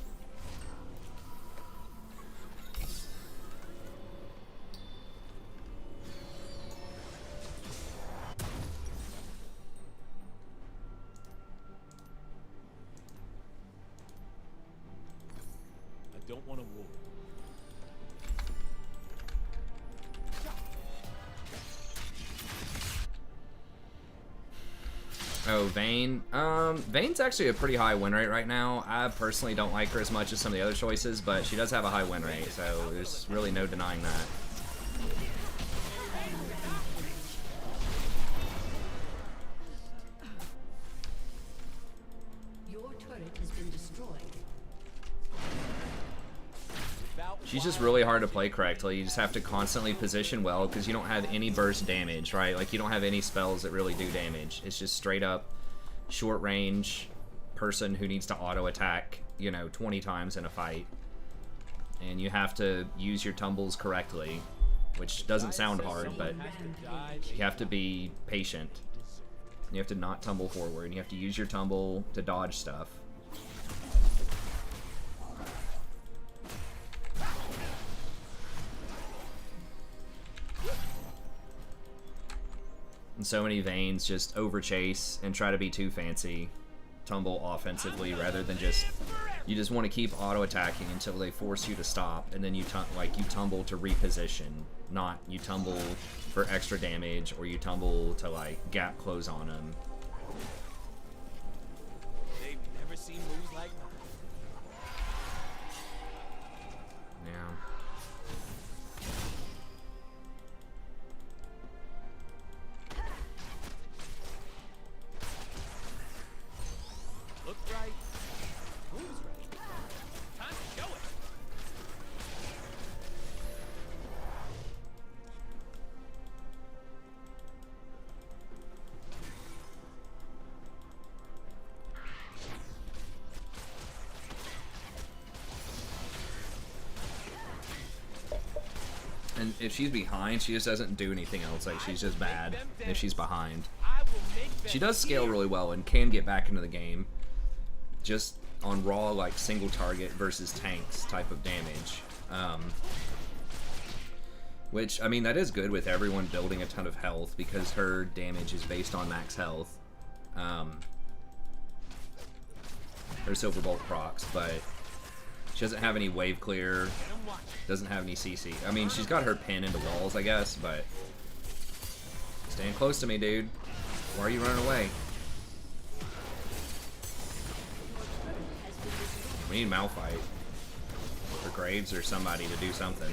I don't want to war. Oh, Vayne. Vayne's actually a pretty high win rate right now. I personally don't like her as much as some of the other choices, but she does have a high win rate, so there's really no denying that. Your turret has been destroyed. She's just really hard to play correctly. You just have to constantly position well because you don't have any burst damage, right? Like, you don't have any spells that really do damage. It's just straight up short range person who needs to auto attack, you know, 20 times in a fight. And you have to use your tumbles correctly, which doesn't sound hard, but you have to be patient. You have to not tumble forward. You have to use your tumble to dodge stuff. And so many Vaynes just overchase and try to be too fancy, tumble offensively rather than just, you just want to keep auto attacking until they force you to stop, and then you tumble to reposition, not you tumble for extra damage or you tumble to like gap close on them. They've never seen moves like mine. Yeah. Look right, moves right. Time to show it. And if she's behind, she just doesn't do anything else. Like, she's just bad if she's behind. I will make them She does scale hear. really well and can get back into the game. Just on raw, like, single target versus tanks type of damage. Which, I mean, that is good with everyone building a ton of health because her damage is based on max health. Her Silver Bolt procs, but she doesn't have any wave clear, doesn't have any CC. I mean, she's got her pin into walls, I guess, but stand close to me, dude. Why are you running away? We need Malphite or Graves or somebody to do something.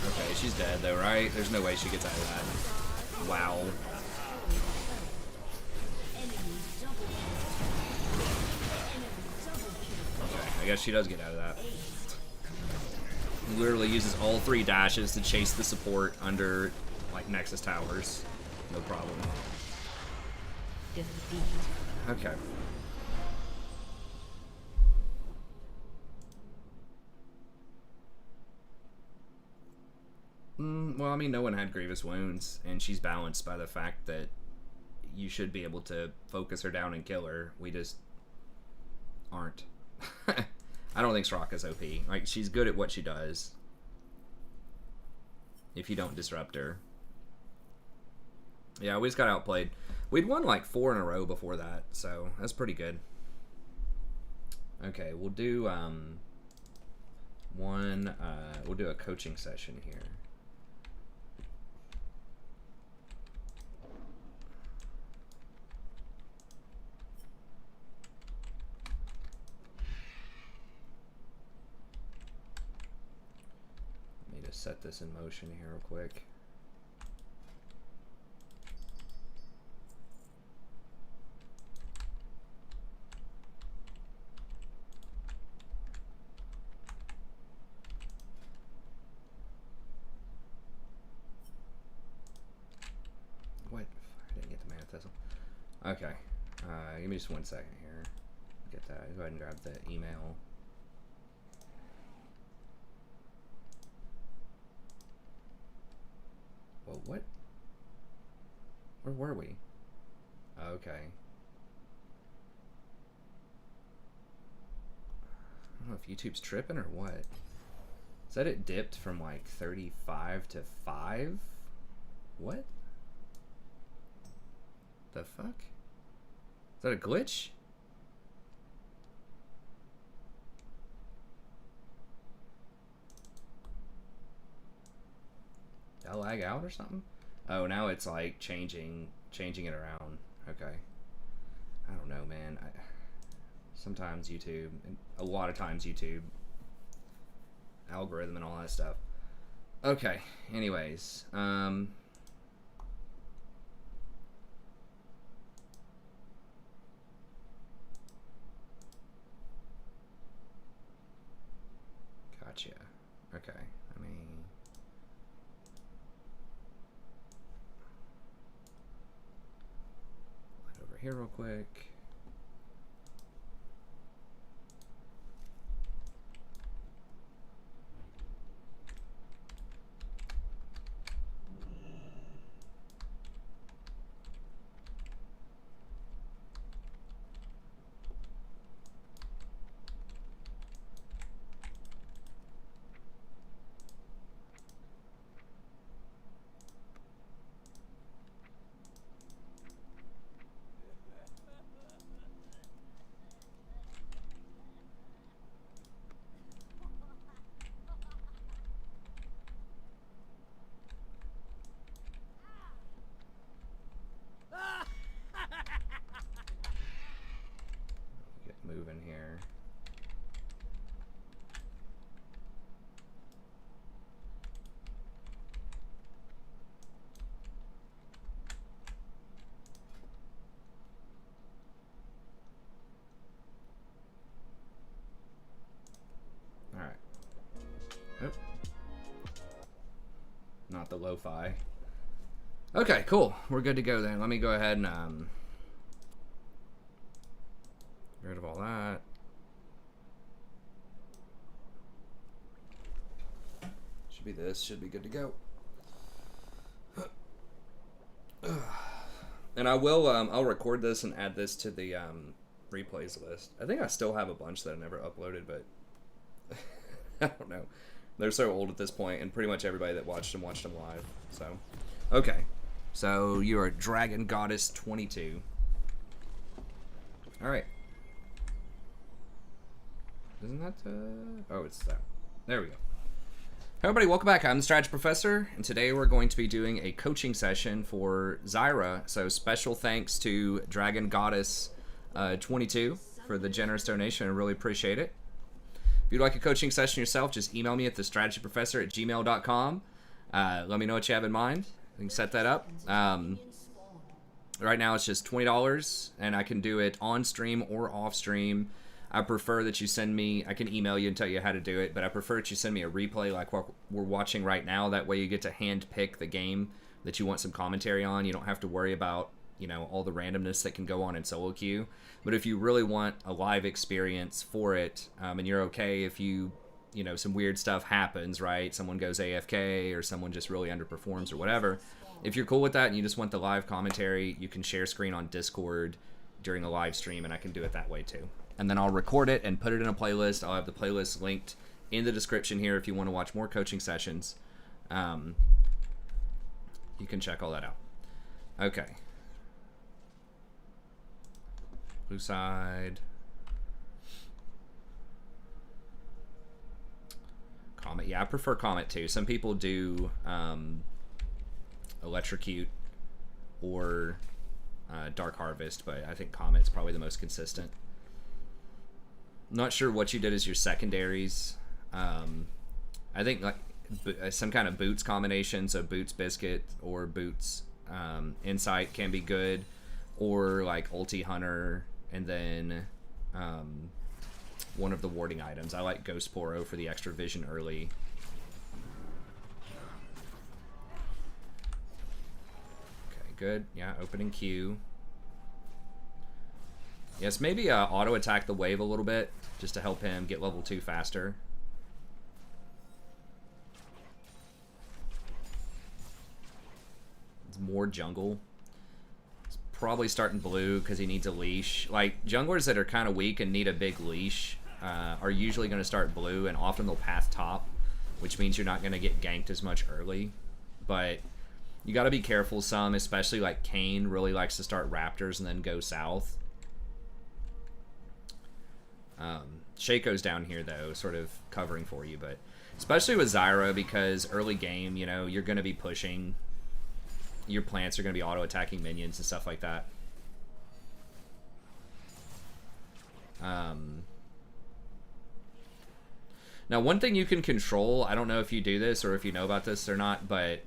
Okay, she's dead though, right? There's no way she gets out of that. Wow. Okay, I guess she does get out of that. Literally uses all 3 dashes to chase the support under, like, Nexus towers. No problem. Okay. Well, I mean, no one had grievous wounds, and she's balanced by the fact that you should be able to focus her down and kill her. We just aren't. I don't think Soraka's OP. Like, she's good at what she does. If you don't disrupt her. Yeah, we just got outplayed. We'd won like 4 in a row before that, so that's pretty good. Okay, we'll do we'll do a coaching session here. Let me just set this in motion here real quick. What? I didn't get the manifesto. Okay. Give me just 1 second here. Get that. Go ahead and grab the email. Well, what? Where were we? Okay. I don't know if YouTube's tripping or what. Said it dipped from like 35 to 5? What? The fuck? Is that a glitch? Did I lag out or something? Oh, now it's like changing it around. Okay. I don't know, man. Sometimes YouTube, and a lot of times YouTube, algorithm and all that stuff. Okay. Anyways, gotcha. Okay. Let me. Head over here real quick. Get moving here. All right. Nope. Not the lo-fi. Okay, cool. We're good to go then. Let me go ahead and get rid of all that. Should be this. Should be good to go. And I will. I'll record this and add this to the replays list. I think I still have a bunch that I never uploaded, but I don't know. They're so old at this point, and pretty much everybody that watched them live. So, okay. So you are Dragon Goddess 22. All right. Isn't that? Oh, it's that. There we go. Hey everybody, welcome back. I'm the Strategy Professor, and today we're going to be doing a coaching session for Zyra. So special thanks to Dragon Goddess 22 for the generous donation. I really appreciate it. If you'd like a coaching session yourself, just email me at thestrategyprofessor@gmail.com. Let me know what you have in mind. We can set that up. Right now it's just $20, and I can do it on stream or off stream. I prefer that you send me, I can email you and tell you how to do it, but I prefer that you send me a replay like what we're watching right now. That way you get to hand pick the game that you want some commentary on. You don't have to worry about, you know, all the randomness that can go on in solo queue. But if you really want a live experience for it, and you're okay if you know, some weird stuff happens, right? Someone goes AFK or someone just really underperforms or whatever. If you're cool with that and you just want the live commentary, you can share screen on Discord during a live stream, and I can do it that way too. and then I'll record it and put it in a playlist. I'll have the playlist linked in the description here if you want to watch more coaching sessions. You can check all that out. Okay. Blue side. Comet. Yeah, I prefer Comet too. Some people do Electrocute or Dark Harvest, but I think Comet's probably the most consistent. Not sure what you did as your secondaries. I think like some kind of Boots combination, so Boots Biscuit or Boots Insight can be good, or like Ulti Hunter and then one of the warding items. I like Ghost Poro for the extra vision early. Okay, good. Yeah, opening Q. Yes, maybe auto attack the wave a little bit just to help him get level 2 faster. It's more jungle. He's probably starting blue because he needs a leash. Like, junglers that are kind of weak and need a big leash are usually going to start blue, and often they'll path top, which means you're not going to get ganked as much early. But you got to be careful some, especially like Kayn really likes to start Raptors and then go south. Shaco's down here though, sort of covering for you, but especially with Zyra, because early game, you know, you're going to be pushing. Your plants are going to be auto attacking minions and stuff like that. Now, one thing you can control, I don't know if you do this or if you know about this or not, but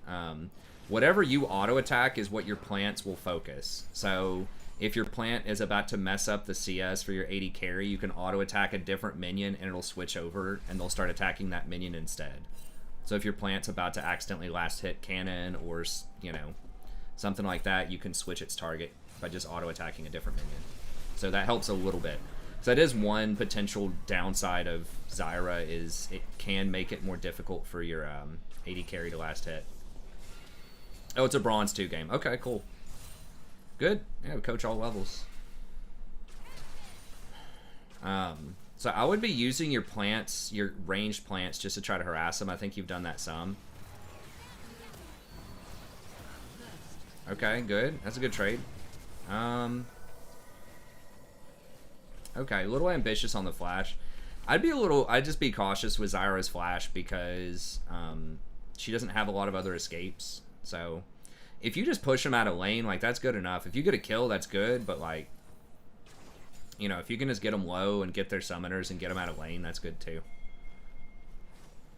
whatever you auto attack is what your plants will focus. So if your plant is about to mess up the CS for your AD carry, you can auto attack a different minion and it'll switch over and they'll start attacking that minion instead. So if your plant's about to accidentally last hit cannon or, you know, something like that, you can switch its target by just auto attacking a different minion. So that helps a little bit. So that is one potential downside of Zyra, is it can make it more difficult for your AD carry to last hit. Oh, it's a Bronze 2 game. Okay, cool. Good. Yeah, we coach all levels. So I would be using your plants, your ranged plants, just to try to harass them. I think you've done that some. Okay, good. That's a good trade. Okay, a little ambitious on the flash. I'd just be cautious with Zyra's flash because she doesn't have a lot of other escapes. So if you just push him out of lane, like, that's good enough. If you get a kill, that's good, but like, you know, if you can just get them low and get their summoners and get them out of lane, that's good too.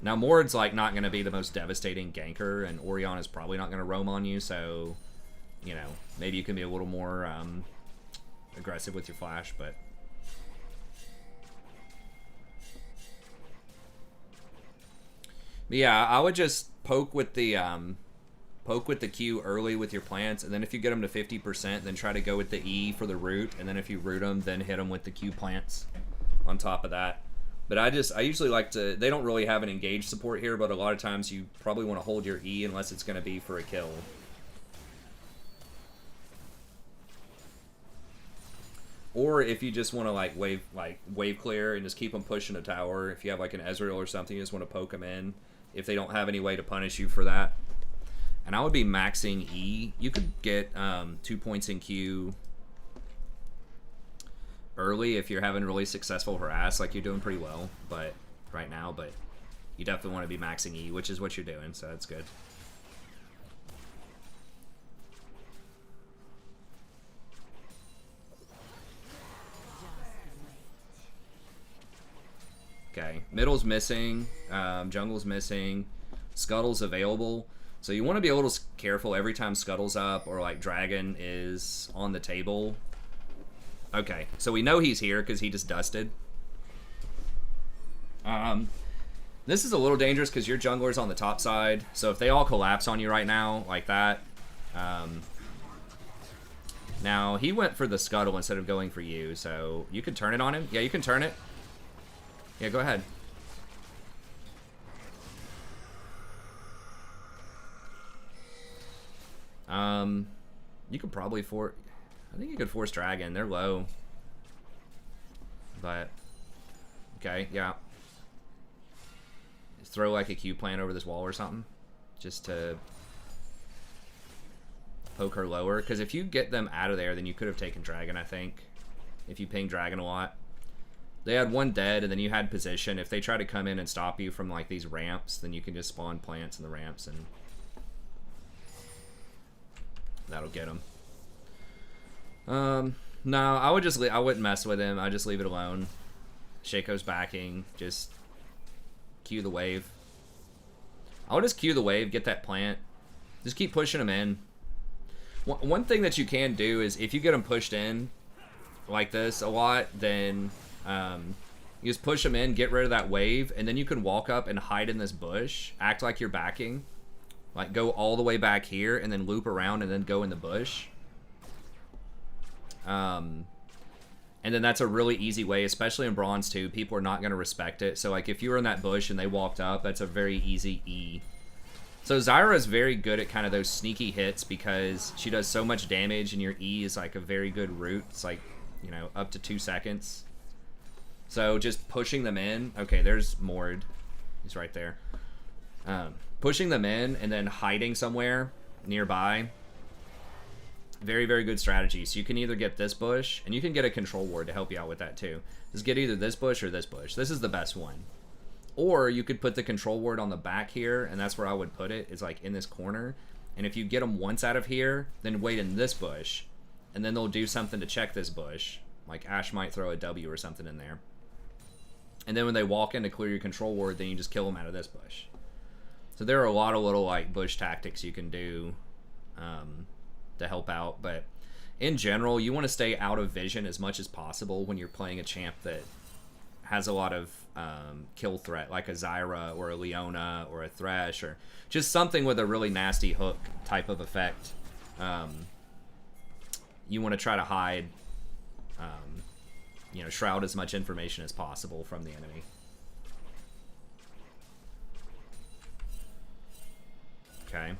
Now, Mord's like not going to be the most devastating ganker, and Orion is probably not going to roam on you, so, you know, maybe you can be a little more aggressive with your flash, but yeah, I would just poke with the Q early with your plants, and then if you get them to 50%, then try to go with the E for the root, and then if you root them, then hit them with the Q plants on top of that. But I usually like to, they don't really have an engage support here, but a lot of times you probably want to hold your E unless it's going to be for a kill. Or if you just want to like wave clear and just keep them pushing a tower, if you have like an Ezreal or something, you just want to poke them in if they don't have any way to punish you for that. And I would be maxing E. You could get 2 points in Q early if you're having really successful harass, like you're doing pretty well but right now, but you definitely want to be maxing E, which is what you're doing, so that's good. Okay, middle's missing, jungle's missing, Scuttle's available. So you want to be a little careful every time Scuttle's up or like Dragon is on the table. Okay, so we know he's here because he just dusted. This is a little dangerous because your jungler's on the top side. So if they all collapse on you right now like that. Now, he went for the Scuttle instead of going for you, so you can turn it on him. Yeah, you can turn it. Yeah, go ahead. You could probably I think you could force Dragon. They're low. But okay, yeah. Just throw like a Q plant over this wall or something, just to poke her lower. Because if you get them out of there, then you could have taken Dragon, I think. If you ping Dragon a lot. They had one dead, and then you had position. If they try to come in and stop you from like these ramps, then you can just spawn plants in the ramps, and that'll get them. No, I would just I wouldn't mess with him. I just leave it alone. Shaco's backing. Just Q the wave. I would just Q the wave, get that plant. Just keep pushing him in. One thing that you can do is if you get him pushed in like this a lot, then you just push him in, get rid of that wave, and then you can walk up and hide in this bush. Act like you're backing. Like go all the way back here and then loop around and then go in the bush. And then that's a really easy way, especially in Bronze 2. People are not going to respect it. So, like, if you were in that bush and they walked up, that's a very easy E. So, Zyra is very good at kind of those sneaky hits because she does so much damage, and your E is, like, a very good route. It's, like, you know, up to 2 seconds. So, just pushing them in. Okay, there's Mord. He's right there. Pushing them in and then hiding somewhere nearby. Very, very good strategy. So you can either get this bush, and you can get a control ward to help you out with that too. Just get either this bush or this bush. This is the best one. Or you could put the control ward on the back here, and that's where I would put it, is like in this corner. And if you get them once out of here, then wait in this bush, and then they'll do something to check this bush. Like Ash might throw a W or something in there. And then when they walk in to clear your control ward, then you just kill them out of this bush. So there are a lot of little like bush tactics you can do to help out, but in general, you want to stay out of vision as much as possible when you're playing a champ that has a lot of kill threat, like a Zyra or a Leona or a Thresh, or just something with a really nasty hook type of effect. You want to try to hide, you know, shroud as much information as possible from the enemy. Okay.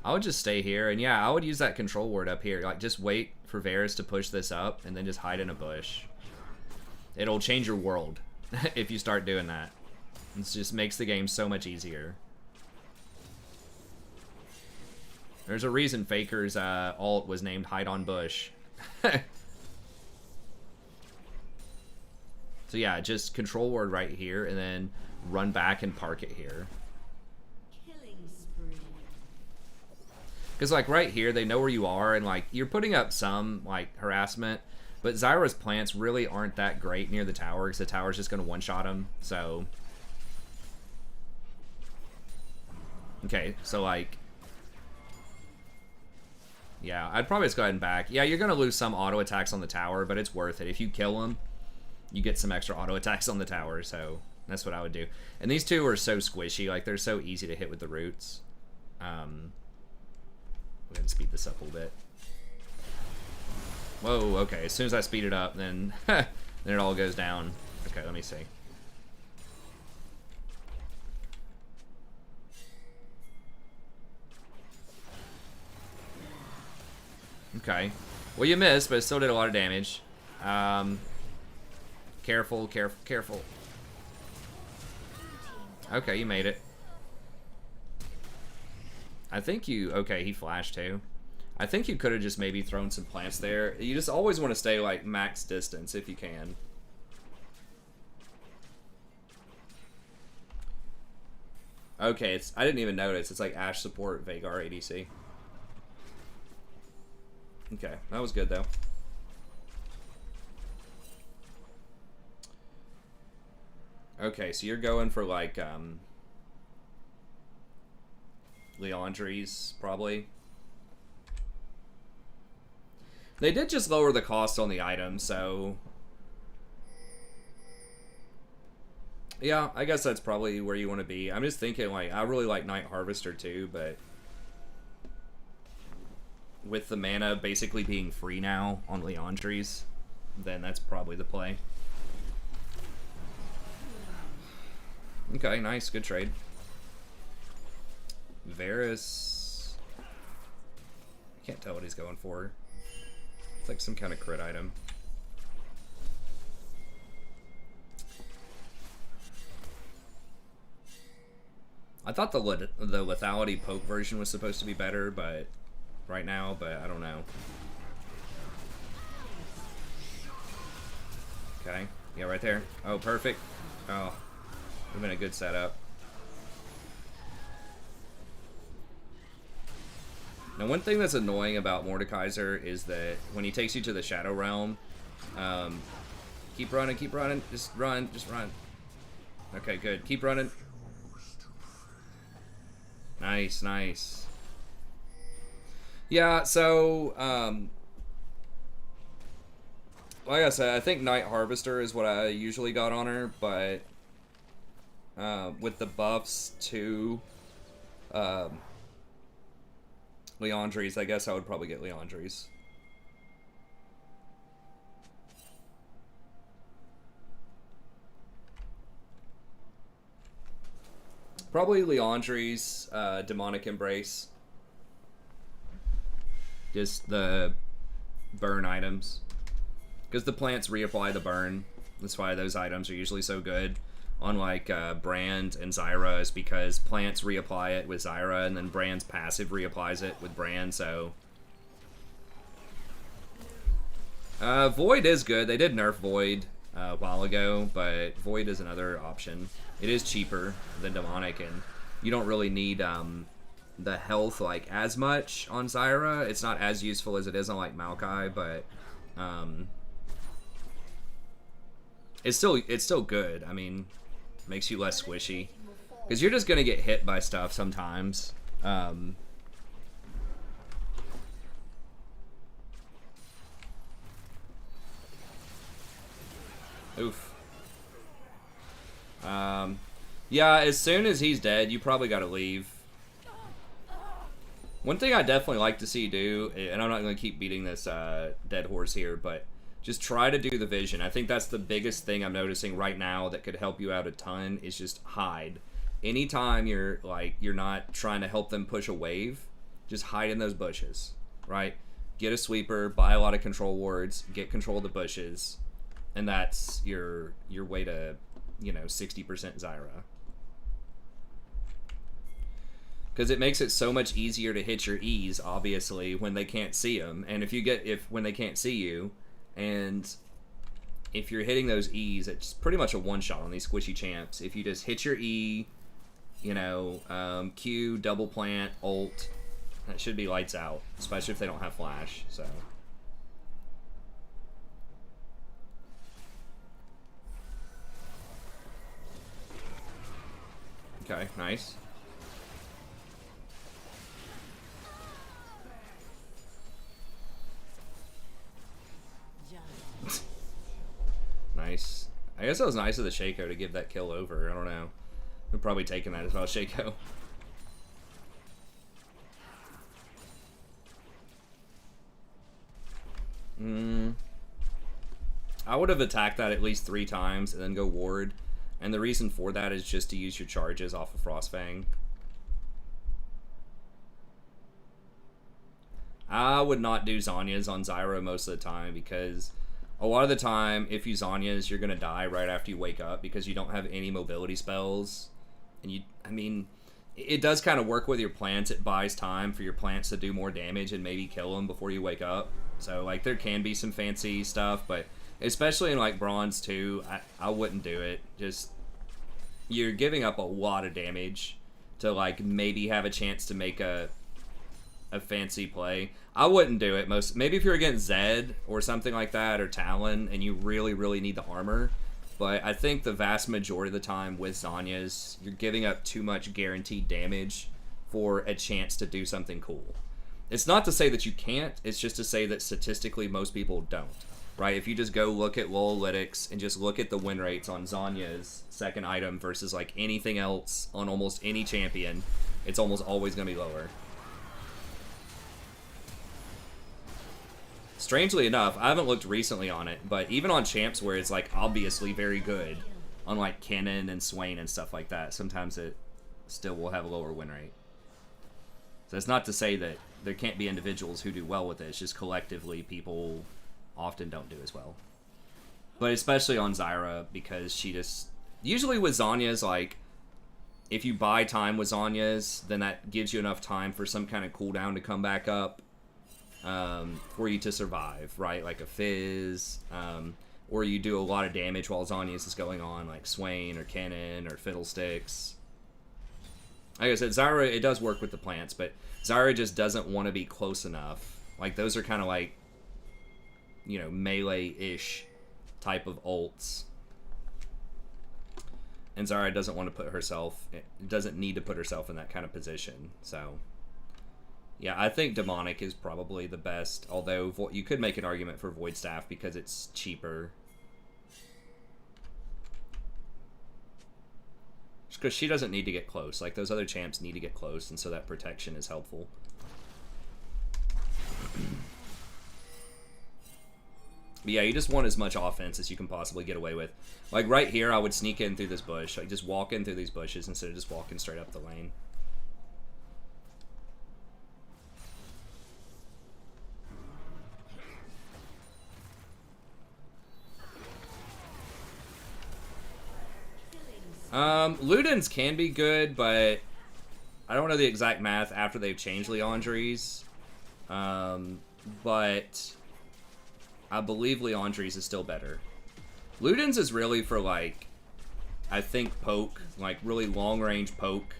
I would just stay here, and yeah, I would use that control ward up here. Like, just wait for Varus to push this up, and then just hide in a bush. It'll change your world if you start doing that. It just makes the game so much easier. There's a reason Faker's ult was named Hide on Bush. So yeah, just control ward right here, and then run back and park it here. Because, like, right here, they know where you are, and, like, you're putting up some, like, harassment, but Zyra's plants really aren't that great near the tower, because the tower's just going to one-shot them, so... Okay, so, like... Yeah, I'd probably just go ahead and back. Yeah, you're going to lose some auto attacks on the tower, but it's worth it. If you kill them, you get some extra auto attacks on the tower, so that's what I would do. And these two are so squishy, like, they're so easy to hit with the roots. Go ahead and speed this up a little bit. Whoa, okay. As soon as I speed it up, then then it all goes down. Okay, let me see. Okay. Well, you missed, but it still did a lot of damage. Careful, careful, careful. Okay, you made it. I think you... Okay, he flashed too. I think you could have just maybe thrown some plants there. You just always want to stay, like, max distance if you can. Okay, I didn't even notice. It's like Ashe support, Veigar ADC. Okay, that was good, though. Okay, so you're going for, like, Leandries, probably. They did just lower the cost on the item, so... Yeah, I guess that's probably where you want to be. I'm just thinking, like, I really like Night Harvester too, but... with the mana basically being free now on Leandries, then that's probably the play. Okay, nice. Good trade. Varus... I can't tell what he's going for. It's like some kind of crit item. I thought the lethality poke version was supposed to be better, but right now, but I don't know. Okay, yeah, right there. Oh, perfect. Oh, would have been a good setup. Now, one thing that's annoying about Mordekaiser is that when he takes you to the Shadow Realm, keep running, just run. Okay, good. Keep running. Nice, nice. Yeah, so, like I said, I think Night Harvester is what I usually got on her, but with the buffs to Leandries, I guess I would probably get Leandries. Probably Leandries, Demonic Embrace. Just the burn items. Because the plants reapply the burn. That's why those items are usually so good. Unlike Brand and Zyra, is because plants reapply it with Zyra, and then Brand's passive reapplies it with Brand, so... Void is good. They did nerf Void a while ago, but Void is another option. It is cheaper than Demonic, and you don't really need the health like as much on Zyra. It's not as useful as it is on like Maokai, but it's still good. I mean, makes you less squishy because you're just gonna get hit by stuff sometimes. Oof. Yeah, as soon as he's dead, you probably gotta leave. One thing I definitely like to see do, and I'm not gonna keep beating this dead horse here, but just try to do the vision. I think that's the biggest thing I'm noticing right now that could help you out a ton, is just hide. Anytime you're not trying to help them push a wave, just hide in those bushes, right? Get a sweeper, buy a lot of control wards, get control of the bushes, and that's your way to, 60% Zyra. Because it makes it so much easier to hit your E's, obviously, when they can't see them. And when they can't see you, and if you're hitting those E's, it's pretty much a one-shot on these squishy champs. If you just hit your E, Q, double plant, ult, that should be lights out, especially if they don't have flash, so... Okay, nice. Nice. I guess that was nice of the Shaco to give that kill over. I don't know. We're probably taking that as well, Shaco. I would have attacked that at least 3 times and then go ward. And the reason for that is just to use your charges off of Frostfang. I would not do Zhonya's on Zyra most of the time, because a lot of the time, if you Zhonya's, you're going to die right after you wake up because you don't have any mobility spells. And it does kind of work with your plants. It buys time for your plants to do more damage and maybe kill them before you wake up. So, there can be some fancy stuff, but especially in, Bronze 2, I wouldn't do it. Just, you're giving up a lot of damage to, maybe have a chance to make a fancy play. I wouldn't do it. Maybe if you're against Zed or something like that, or Talon, and you really, really need the armor. But I think the vast majority of the time with Zhonya's, you're giving up too much guaranteed damage for a chance to do something cool. It's not to say that you can't, it's just to say that statistically most people don't. Right? If you just go look at Lolalytics and just look at the win rates on Zhonya's second item versus anything else on almost any champion, it's almost always going to be lower. Strangely enough, I haven't looked recently on it, but even on champs where it's obviously very good, on Kennen and Swain and stuff like that, sometimes it still will have a lower win rate. So it's not to say that there can't be individuals who do well with it, it's just collectively people often don't do as well. But especially on Zyra, because she just... Usually with Zhonya's, if you buy time with Zanya's, then that gives you enough time for some kind of cooldown to come back up for you to survive, right? Like a Fizz, or you do a lot of damage while Zanya's is going on, like Swain or Kennen or Fiddlesticks. Like I said, Zyra, it does work with the plants, but Zyra just doesn't want to be close enough. Like, those are kind of like, you know, melee-ish type of ults. And Zyra doesn't want to put herself, doesn't need to put herself in that kind of position. So, yeah, I think Demonic is probably the best. Although, you could make an argument for Void Staff because it's cheaper. Because she doesn't need to get close. Like, those other champs need to get close, and so that protection is helpful. But yeah, you just want as much offense as you can possibly get away with. Like, right here, I would sneak in through this bush. Like, just walk in through these bushes instead of just walking straight up the lane. Ludens can be good, but I don't know the exact math after they've changed Leandri's. But I believe Leandri's is still better. Ludens is really for, like, I think poke, like really long-range poke.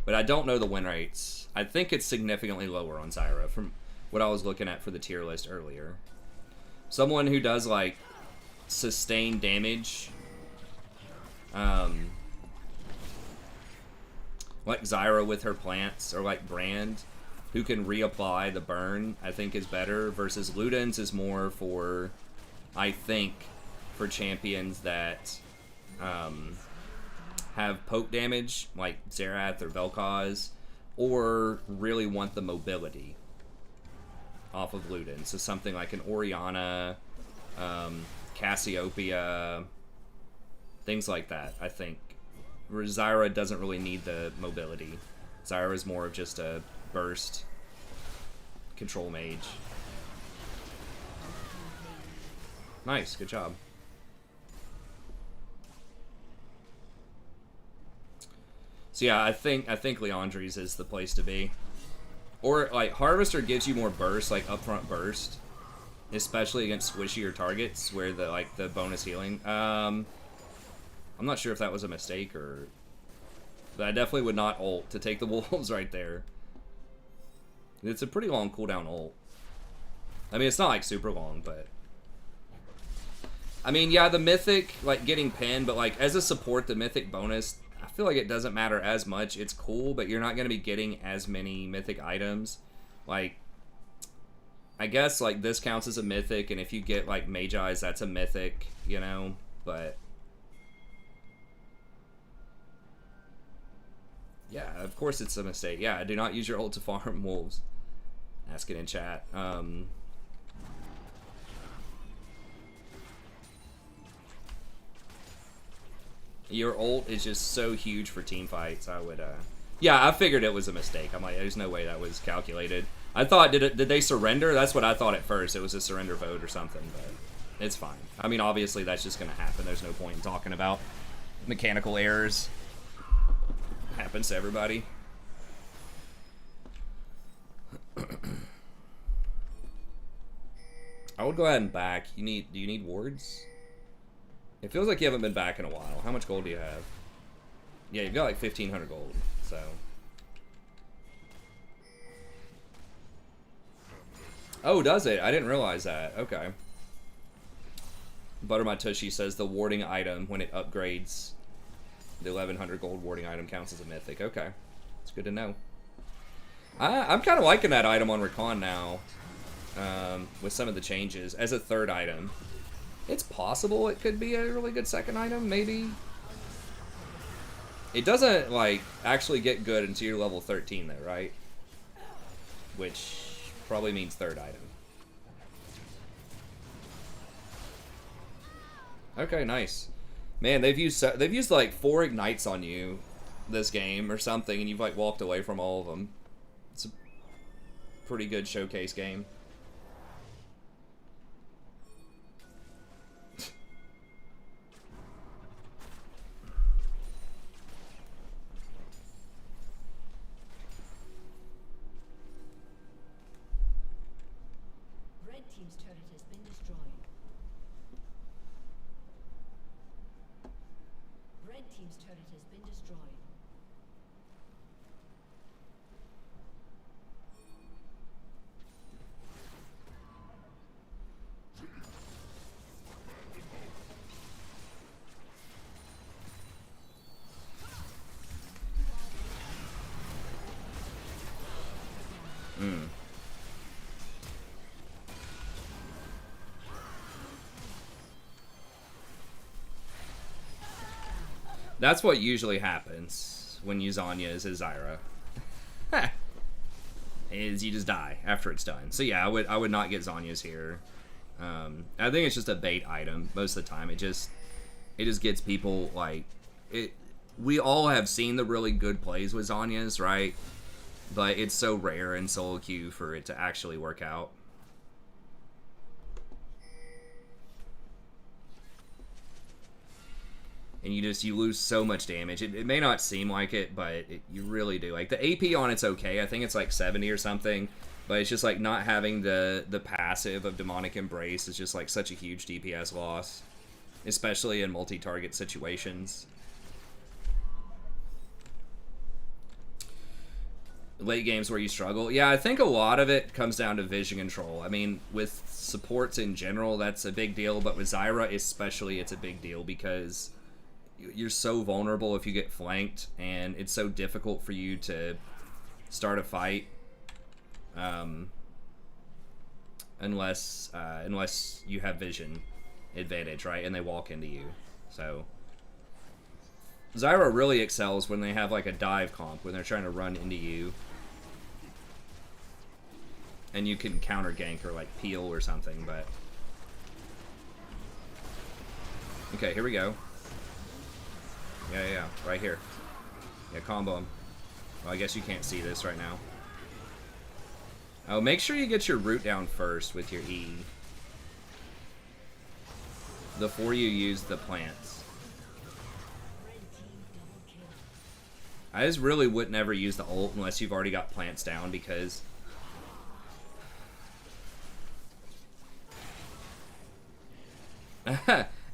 But I don't know the win rates. I think it's significantly lower on Zyra from what I was looking at for the tier list earlier. Someone who does, like, sustained damage, like Zyra with her plants, or like Brand, who can reapply the burn, I think is better, versus Ludens is more for, I think, for champions that have poke damage, like Xerath or Vel'Koz, or really want the mobility off of Ludens. So something like an Orianna, Cassiopeia, things like that, I think. Where Zyra doesn't really need the mobility. Zyra is more of just a burst control mage. Nice, good job. So yeah, I think Leandri's is the place to be. Or like Harvester gives you more burst, like upfront burst, especially against squishier targets where the bonus healing. I'm not sure if that was a mistake or, but I definitely would not ult to take the wolves right there. It's a pretty long cooldown ult. I mean, it's not like super long, but I mean, yeah, the mythic, like getting pinned, but like as a support, the mythic bonus, I feel like it doesn't matter as much. It's cool, but you're not going to be getting as many mythic items. Like, I guess like this counts as a mythic, and if you get like Magi's, that's a mythic, you know, but yeah, of course it's a mistake. Yeah, do not use your ult to farm wolves. Ask it in chat. Your ult is just so huge for team fights. I would, yeah, I figured it was a mistake. I'm like, there's no way that was calculated. I thought, did they surrender? That's what I thought at first. It was a surrender vote or something, but it's fine. I mean, obviously that's just gonna happen. There's no point in talking about mechanical errors. Happens to everybody. I would go ahead and back. Do you need wards? It feels like you haven't been back in a while. How much gold do you have? Yeah, you've got like 1,500 gold, so. Oh, does it? I didn't realize that. Okay. Butter My Tushy says the warding item, when it upgrades, the 1,100 gold warding item counts as a mythic. Okay. It's good to know. I'm kind of liking that item on Recon now, with some of the changes, as a third item. It's possible it could be a really good second item, maybe. It doesn't, like, actually get good until you're level 13, though, right? Which probably means third item. Okay, nice. Man, they've used like 4 ignites on you this game or something, and you've like walked away from all of them. It's a pretty good showcase game. team's turret has been destroyed. Red team's turret has been destroyed. That's what usually happens when you Zanyas as Zyra. Is you just die after it's done. So yeah, I would not get Zanyas here. I think it's just a bait item most of the time. It just gets people like it. We all have seen the really good plays with Zanyas, right? But it's so rare in solo queue for it to actually work out. And you lose so much damage. It may not seem like it, but you really do. Like, the AP on it's okay. I think it's like 70 or something. But it's just like not having the passive of Demonic Embrace is just like such a huge DPS loss. Especially in multi-target situations. Late games where you struggle. Yeah, I think a lot of it comes down to vision control. I mean, with supports in general, that's a big deal. But with Zyra especially, it's a big deal because you're so vulnerable if you get flanked, and it's so difficult for you to start a fight unless you have vision advantage, right? And they walk into you. So Zyra really excels when they have like a dive comp, when they're trying to run into you. And you can counter gank or like peel or something, but... Okay, here we go. Yeah, right here. Yeah, combo him. Well, I guess you can't see this right now. Oh, make sure you get your root down first with your E. Before you use the plants. I just really would never use the ult unless you've already got plants down, because...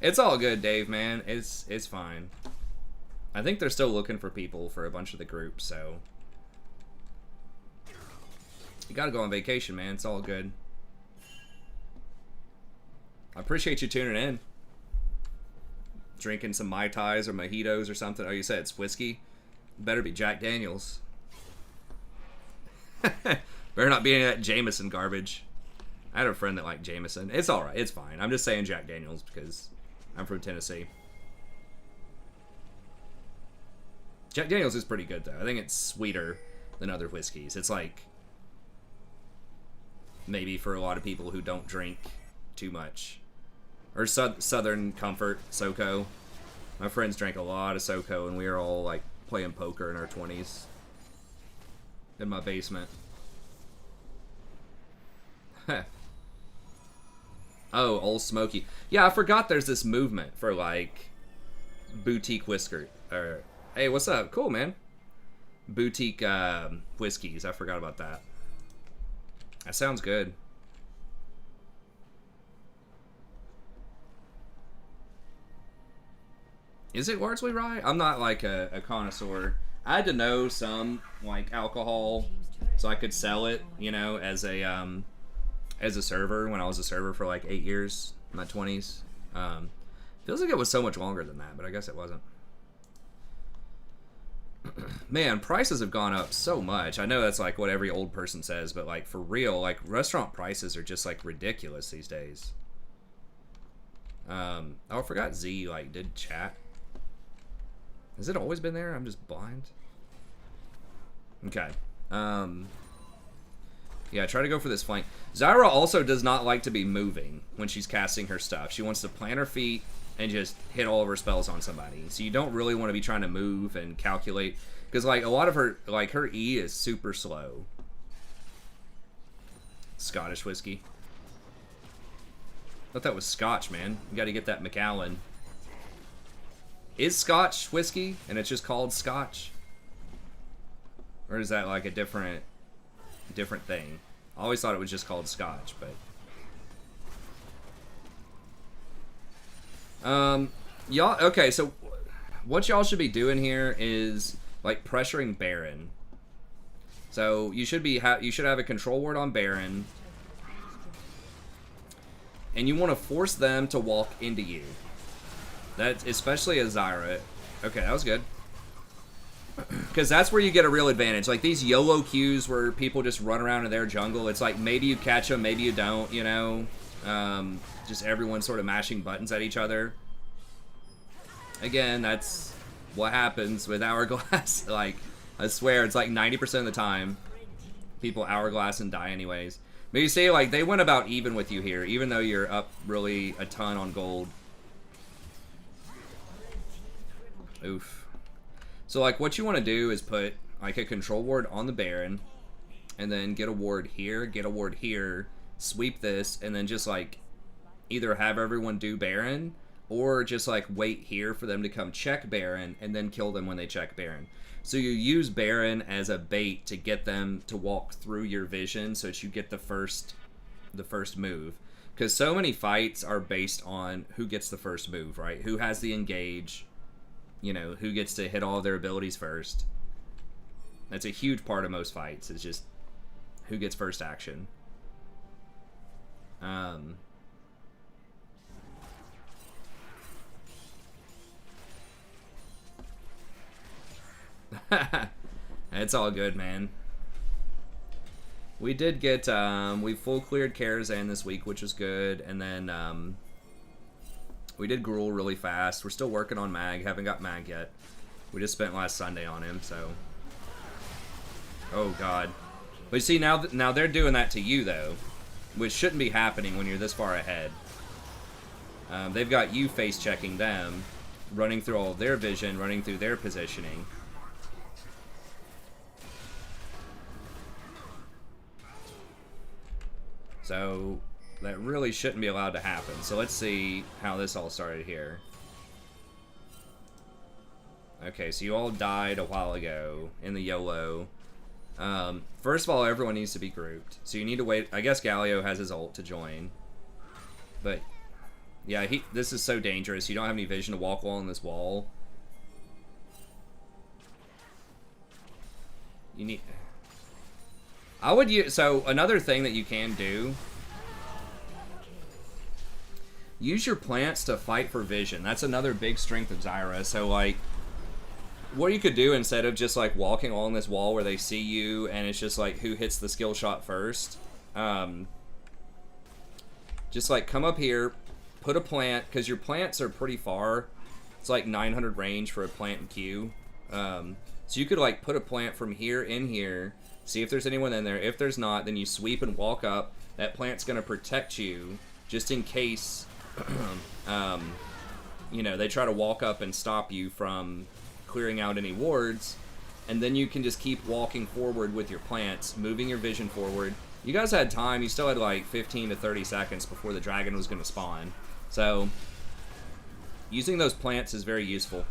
It's all good, Dave, man. It's fine. I think they're still looking for people for a bunch of the groups, so... You gotta go on vacation, man. It's all good. I appreciate you tuning in. Drinking some Mai Tais or mojitos or something. Oh, you said it's whiskey? Better be Jack Daniels. Better not be any of that Jameson garbage. I had a friend that liked Jameson. It's alright. It's fine. I'm just saying Jack Daniels because I'm from Tennessee. Jack Daniels is pretty good, though. I think it's sweeter than other whiskeys. It's like... maybe for a lot of people who don't drink too much. Or Southern Comfort, SoCo. My friends drank a lot of SoCo, and we were all, like, playing poker in our 20s. In my basement. Oh, Old Smoky. Yeah, I forgot there's this movement for, like, boutique whisker. Or, hey, what's up? Cool, man. Boutique whiskeys. I forgot about that. That sounds good. Is it largely rye? I'm not like a connoisseur. I had to know some like alcohol so I could sell it, you know, as a server when I was a server for like 8 years in my 20s. Feels like it was so much longer than that, but I guess it wasn't. Man, prices have gone up so much. I know that's like what every old person says, but like for real, like restaurant prices are just like ridiculous these days. Oh, I forgot Z like did chat. Has it always been there? I'm just blind. Okay. Yeah, try to go for this flank. Zyra also does not like to be moving when she's casting her stuff. She wants to plant her feet and just hit all of her spells on somebody. So you don't really want to be trying to move and calculate. Because, like, a lot of her, like, her E is super slow. Scottish whiskey. I thought that was Scotch, man. You gotta get that Macallan. Is Scotch whiskey, and it's just called Scotch? Or is that, like, a different thing? I always thought it was just called Scotch, but... Y'all, okay, so what y'all should be doing here is like pressuring Baron. So you should have a control ward on Baron, and you want to force them to walk into you. That's especially a Zyra. Okay, that was good. Because that's where you get a real advantage. Like these YOLO queues where people just run around in their jungle. It's like maybe you catch them, maybe you don't. You know, just everyone sort of mashing buttons at each other. Again, that's what happens with Hourglass. Like, I swear, it's like 90% of the time, people Hourglass and die anyways. But you see, like, they went about even with you here, even though you're up really a ton on gold. Oof. So, like, what you want to do is put, like, a control ward on the Baron, and then get a ward here, get a ward here, sweep this, and then just, like, either have everyone do Baron, or just like wait here for them to come check Baron and then kill them when they check Baron. So you use Baron as a bait to get them to walk through your vision so that you get the first move. Because so many fights are based on who gets the first move, right? Who has the engage, you know, who gets to hit all of their abilities first. That's a huge part of most fights, is just who gets first action. It's all good, man. We did get, we full cleared Karazhan this week, which was good, and then, we did Gruul really fast. We're still working on Mag, haven't got Mag yet. We just spent last Sunday on him, so. Oh, God. But you see, now they're doing that to you, though, which shouldn't be happening when you're this far ahead. They've got you face-checking them, running through all of their vision, running through their positioning. So that really shouldn't be allowed to happen. So let's see how this all started here. Okay, so you all died a while ago in the YOLO. First of all, everyone needs to be grouped. So you need to wait. I guess Galio has his ult to join. But yeah, this is so dangerous. You don't have any vision to walk along this wall. You need... I would use, so another thing that you can do, use your plants to fight for vision. That's another big strength of Zyra. So like, what you could do instead of just like walking along this wall where they see you and it's just like who hits the skill shot first, just like come up here, put a plant, because your plants are pretty far. It's like 900 range for a plant and Q. So you could like put a plant from here in here, see if there's anyone in there. If there's not, then you sweep and walk up. That plant's going to protect you just in case, you know, they try to walk up and stop you from clearing out any wards. And then you can just keep walking forward with your plants, moving your vision forward. You guys had time. You still had like 15 to 30 seconds before the dragon was going to spawn. So using those plants is very useful.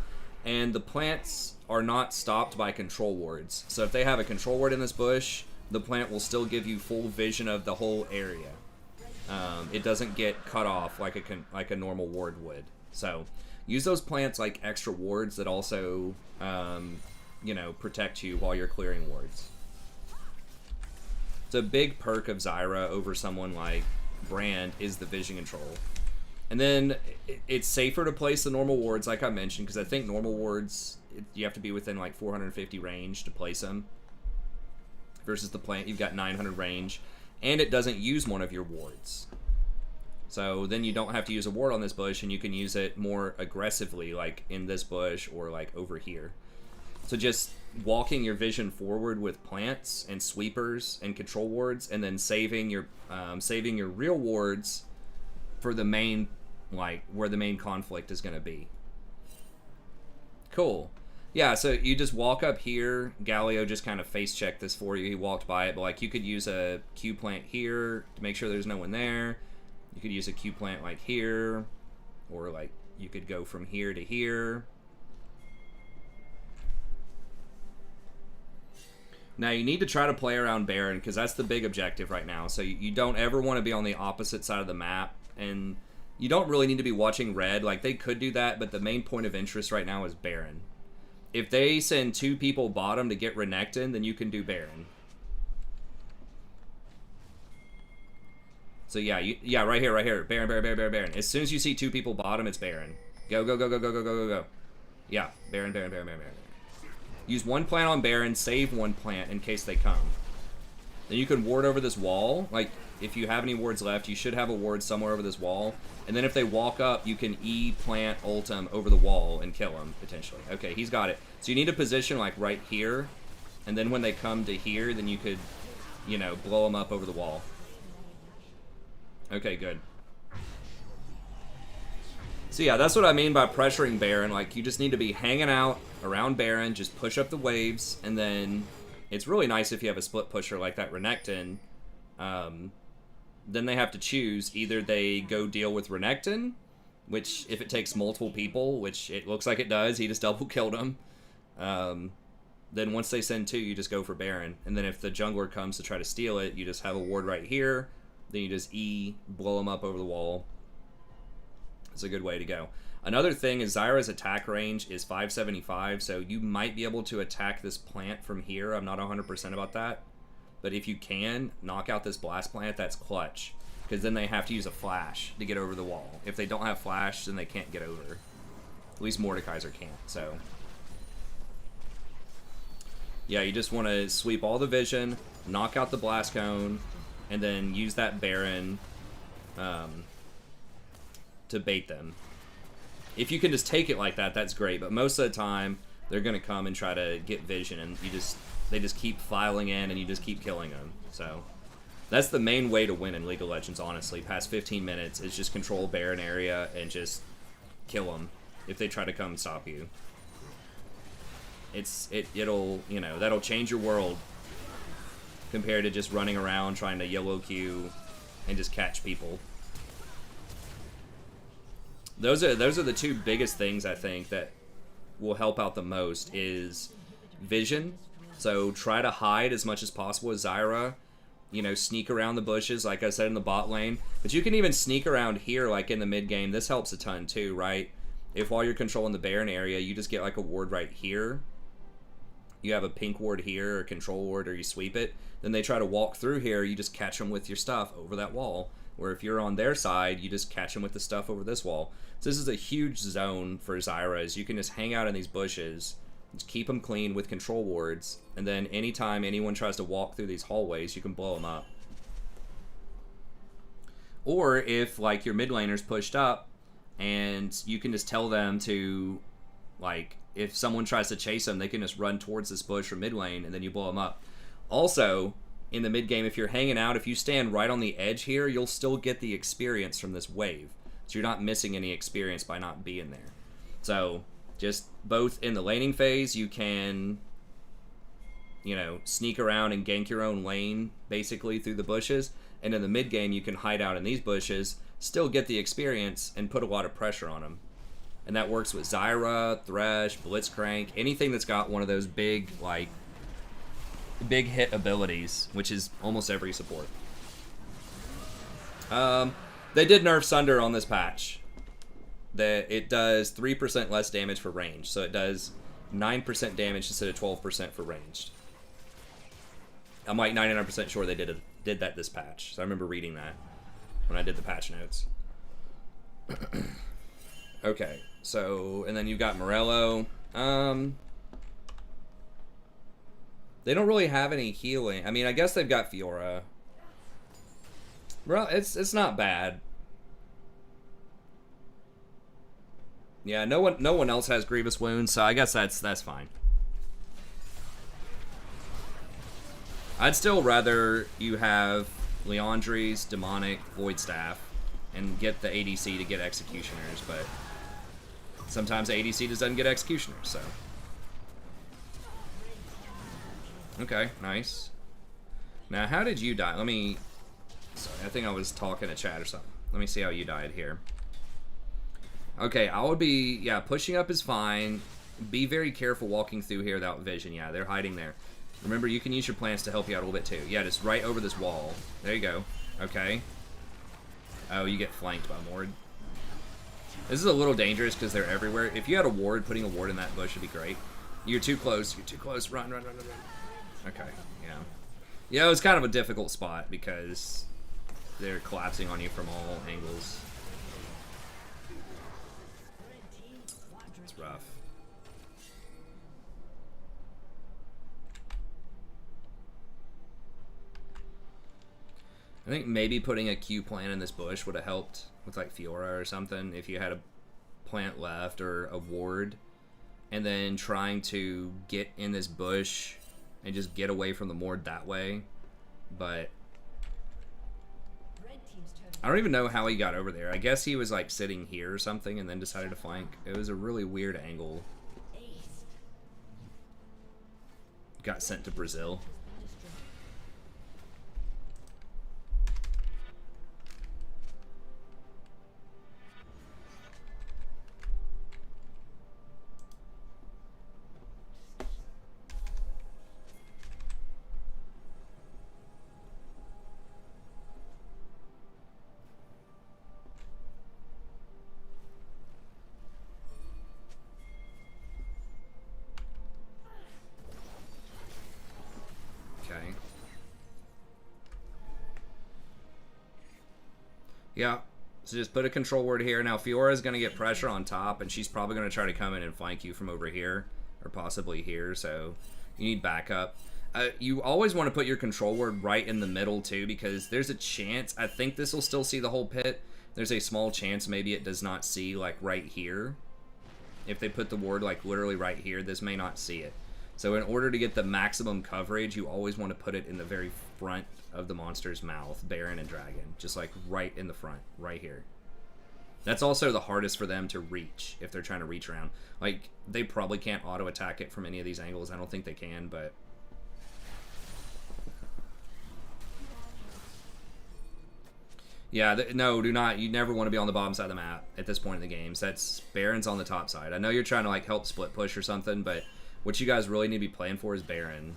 And the plants are not stopped by control wards. So if they have a control ward in this bush, the plant will still give you full vision of the whole area. It doesn't get cut off like a normal ward would. So use those plants like extra wards that also, you know, protect you while you're clearing wards. It's a big perk of Zyra over someone like Brand is the vision control. And then it's safer to place the normal wards, like I mentioned, because I think normal wards, you have to be within like 450 range to place them. Versus the plant, you've got 900 range. And it doesn't use one of your wards. So then you don't have to use a ward on this bush, and you can use it more aggressively, like in this bush or like over here. So just walking your vision forward with plants and sweepers and control wards, and then saving your real wards for the main, like, where the main conflict is going to be. Cool. Yeah, so you just walk up here. Galio just kind of face checked this for you. He walked by it, but like you could use a Q plant here to make sure there's no one there. You could use a Q plant like here, or like you could go from here to here. Now you need to try to play around Baron, because that's the big objective right now. So you don't ever want to be on the opposite side of the map. And You don't really need to be watching red. Like, they could do that, but the main point of interest right now is Baron. If they send 2 people bottom to get Renekton, then you can do Baron. So yeah, yeah, right here. Baron. As soon as you see 2 people bottom, it's Baron. Go. Yeah, Baron. Use 1 plant on Baron, save 1 plant in case they come. Then you can ward over this wall. Like, if you have any wards left, you should have a ward somewhere over this wall. And then if they walk up, you can E-plant Ultim over the wall and kill them, potentially. Okay, he's got it. So you need a position, like, right here. And then when they come to here, then you could, you know, blow them up over the wall. Okay, good. So yeah, that's what I mean by pressuring Baron. Like, you just need to be hanging out around Baron, just push up the waves, and then it's really nice if you have a split pusher like that Renekton. Then they have to choose. Either they go deal with Renekton, which if it takes multiple people, which it looks like it does, he just double killed him. Then once they send 2, you just go for Baron. And then if the jungler comes to try to steal it, you just have a ward right here. Then you just E, blow them up over the wall. It's a good way to go. Another thing is Zyra's attack range is 575, so you might be able to attack this plant from here. I'm not 100% about that. But if you can, knock out this blast plant, that's clutch. Because then they have to use a flash to get over the wall. If they don't have flash, then they can't get over. At least Mordekaiser can't, so... Yeah, you just want to sweep all the vision, knock out the blast cone, and then use that Baron to bait them. If you can just take it like that, that's great. But most of the time, they're going to come and try to get vision, and they just keep filing in, and you just keep killing them. So that's the main way to win in League of Legends, honestly. Past 15 minutes is just control Baron area and just kill them if they try to come stop you. It'll, you know, that'll change your world compared to just running around trying to yellow queue and just catch people. Those are the 2 biggest things I think that will help out the most is vision. So try to hide as much as possible with Zyra. You know, sneak around the bushes, like I said, in the bot lane. But you can even sneak around here, like in the mid game. This helps a ton too, right? If while you're controlling the Baron area, you just get like a ward right here. You have a pink ward here, or control ward, or you sweep it. Then they try to walk through here, you just catch them with your stuff over that wall. Where if you're on their side, you just catch them with the stuff over this wall. So this is a huge zone for Zyra, is you can just hang out in these bushes, just keep them clean with control wards, and then anytime anyone tries to walk through these hallways, you can blow them up. Or if, like, your mid laner's pushed up, and you can just tell them to, like, if someone tries to chase them, they can just run towards this bush or mid lane, and then you blow them up. Also, in the mid game, if you're hanging out, if you stand right on the edge here, you'll still get the experience from this wave. So you're not missing any experience by not being there. So just both in the laning phase, you can, you know, sneak around and gank your own lane basically through the bushes. And in the mid game, you can hide out in these bushes, still get the experience, and put a lot of pressure on them. And that works with Zyra, Thresh, Blitzcrank, anything that's got one of those big, like, big hit abilities, which is almost every support. They did nerf Sunder on this patch. It does 3% less damage for ranged, so it does 9% damage instead of 12% for ranged. I'm like 99% sure they did that this patch, so I remember reading that when I did the patch notes. Okay, so, and then you've got Morello. They don't really have any healing. I mean, I guess they've got Fiora. Well, it's not bad. Yeah, no one else has grievous wounds, so I guess that's fine. I'd still rather you have Leandri's demonic void staff and get the ADC to get executioners, but sometimes the ADC just doesn't get executioners, so. Okay, nice. Now, how did you die? Sorry, I think I was talking to chat or something. Let me see how you died here. Okay, I would be, yeah, pushing up is fine. Be very careful walking through here without vision. Yeah, they're hiding there. Remember, you can use your plants to help you out a little bit too. Yeah, just right over this wall. There you go. Okay. Oh, you get flanked by Mord. This is a little dangerous because they're everywhere. If you had a ward, putting a ward in that bush would be great. You're too close. You're too close. Run, run, run, run, run. Okay, yeah. Yeah, it was kind of a difficult spot because they're collapsing on you from all angles. It's rough. I think maybe putting a Q plant in this bush would have helped with like Fiora or something if you had a plant left or a ward, and then trying to get in this bush and just get away from the ward that way. But I don't even know how he got over there. I guess he was like sitting here or something and then decided to flank. It was a really weird angle. Got sent to Brazil. Yeah, so just put a control word here. Now Fiora's going to get pressure on top, and she's probably going to try to come in and flank you from over here, or possibly here, so you need backup. You always want to put your control word right in the middle, too, because there's a chance, I think this will still see the whole pit. There's a small chance maybe it does not see, like, right here. If they put the word, like, literally right here, this may not see it. So in order to get the maximum coverage, you always want to put it in the very front of the monster's mouth, Baron and Dragon. Just like right in the front, right here. That's also the hardest for them to reach if they're trying to reach around. Like, they probably can't auto-attack it from any of these angles. I don't think they can, but... Yeah, no, do not. You never want to be on the bottom side of the map at this point in the games. That's Baron's on the top side. I know you're trying to like help split push or something, but what you guys really need to be playing for is Baron.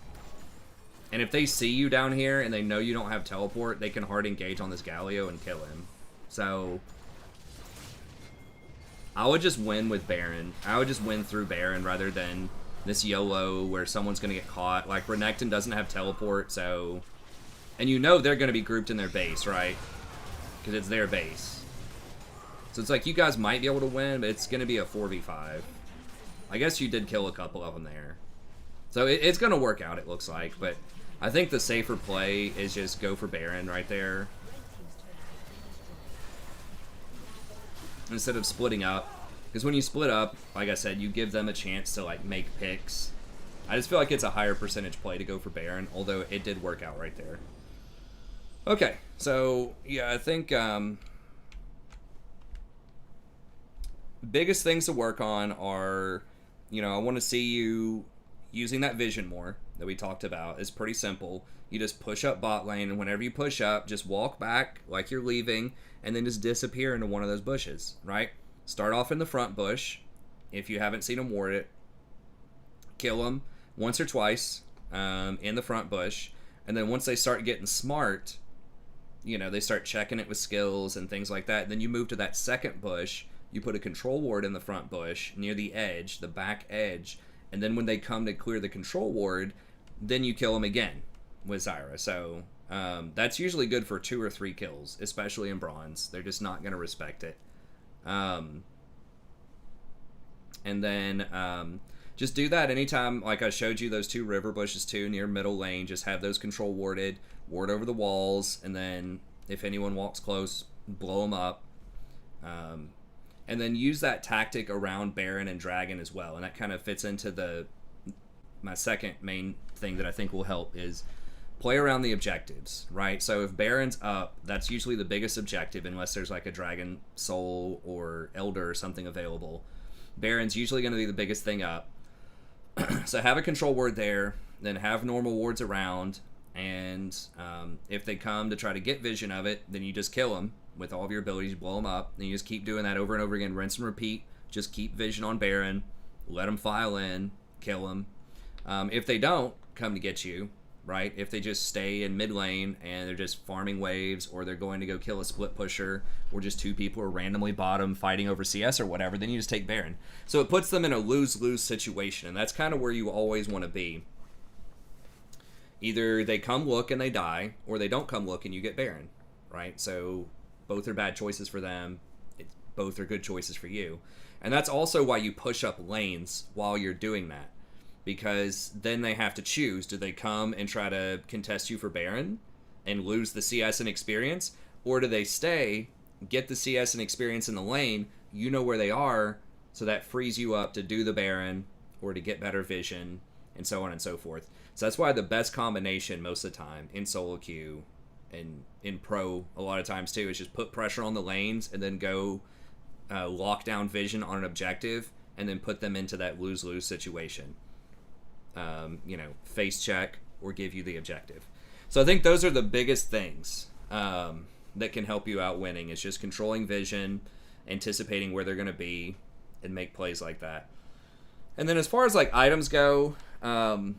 And if they see you down here and they know you don't have teleport, they can hard engage on this Galio and kill him. So I would just win with Baron. I would just win through Baron rather than this YOLO where someone's going to get caught. Like, Renekton doesn't have teleport, so... And you know they're going to be grouped in their base, right? Because it's their base. So it's like you guys might be able to win, but it's going to be a 4v5. I guess you did kill a couple of them there. So it's going to work out, it looks like. But I think the safer play is just go for Baron right there. Instead of splitting up. Because when you split up, like I said, you give them a chance to like make picks. I just feel like it's a higher percentage play to go for Baron, although it did work out right there. Okay, so yeah, I think biggest things to work on are, you know, I want to see you using that vision more that we talked about. It's pretty simple. You just push up bot lane, and whenever you push up, just walk back like you're leaving, and then just disappear into one of those bushes, right? Start off in the front bush. If you haven't seen them ward it, kill them once or twice in the front bush, and then once they start getting smart, you know, they start checking it with skills and things like that. Then you move to that second bush. You put a control ward in the front bush near the edge, the back edge, and then when they come to clear the control ward, then you kill them again with Zyra. So that's usually good for 2 or 3 kills, especially in bronze. They're just not going to respect it. And then just do that anytime, like I showed you those 2 river bushes too, near middle lane. Just have those control warded, ward over the walls, and then if anyone walks close, blow them up. And then use that tactic around Baron and Dragon as well. And that kind of fits into my second main thing that I think will help is play around the objectives, right? So if Baron's up, that's usually the biggest objective unless there's like a Dragon Soul or Elder or something available. Baron's usually going to be the biggest thing up. So have a control ward there, then have normal wards around, and if they come to try to get vision of it, then you just kill them with all of your abilities, blow them up, and you just keep doing that over and over again, rinse and repeat. Just keep vision on Baron, let them file in, kill them. If they don't come to get you, right? If they just stay in mid lane and they're just farming waves, or they're going to go kill a split pusher, or just two people are randomly bottom fighting over CS or whatever, then you just take Baron. So it puts them in a lose-lose situation, and that's kind of where you always want to be. Either they come look and they die, or they don't come look and you get Baron, right? So both are bad choices for them. Both are good choices for you. And that's also why you push up lanes while you're doing that. Because then they have to choose. Do they come and try to contest you for Baron and lose the CS and experience? Or do they stay, get the CS and experience in the lane, you know where they are, so that frees you up to do the Baron or to get better vision and so on and so forth. So that's why the best combination most of the time in solo queue and in pro a lot of times too is just put pressure on the lanes and then go lock down vision on an objective and then put them into that lose-lose situation. Face check or give you the objective. So I think those are the biggest things that can help you out winning. It's just controlling vision, anticipating where they're going to be, and make plays like that. And then as far as like items go, I'm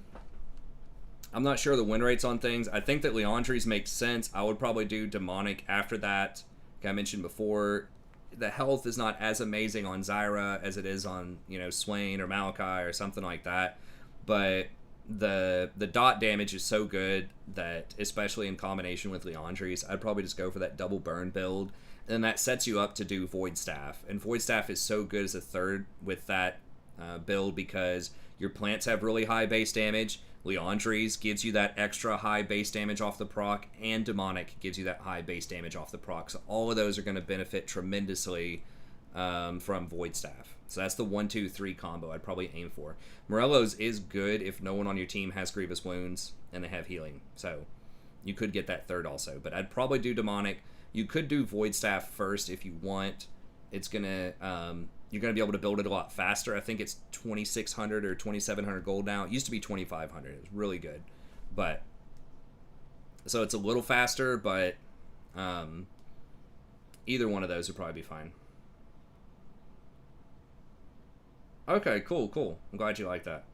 not sure the win rates on things. I think that Leandri's makes sense. I would probably do Demonic after that. Like I mentioned before, the health is not as amazing on Zyra as it is on, Swain or Malachi or something like that. But the dot damage is so good that, especially in combination with Leandri's, I'd probably just go for that double burn build. And then that sets you up to do Void Staff. And Void Staff is so good as a third with that build because your plants have really high base damage. Leandri's gives you that extra high base damage off the proc, and Demonic gives you that high base damage off the proc. So all of those are going to benefit tremendously from Void Staff. So that's the 1-2-3 combo I'd probably aim for. Morello's is good if no one on your team has Grievous Wounds and they have healing. So you could get that third also. But I'd probably do Demonic. You could do Void Staff first if you want. It's going to... you're going to be able to build it a lot faster. I think it's 2,600 or 2,700 gold now. It used to be 2,500. It was really good. But, so it's a little faster, but either one of those would probably be fine. Okay, cool. I'm glad you like that.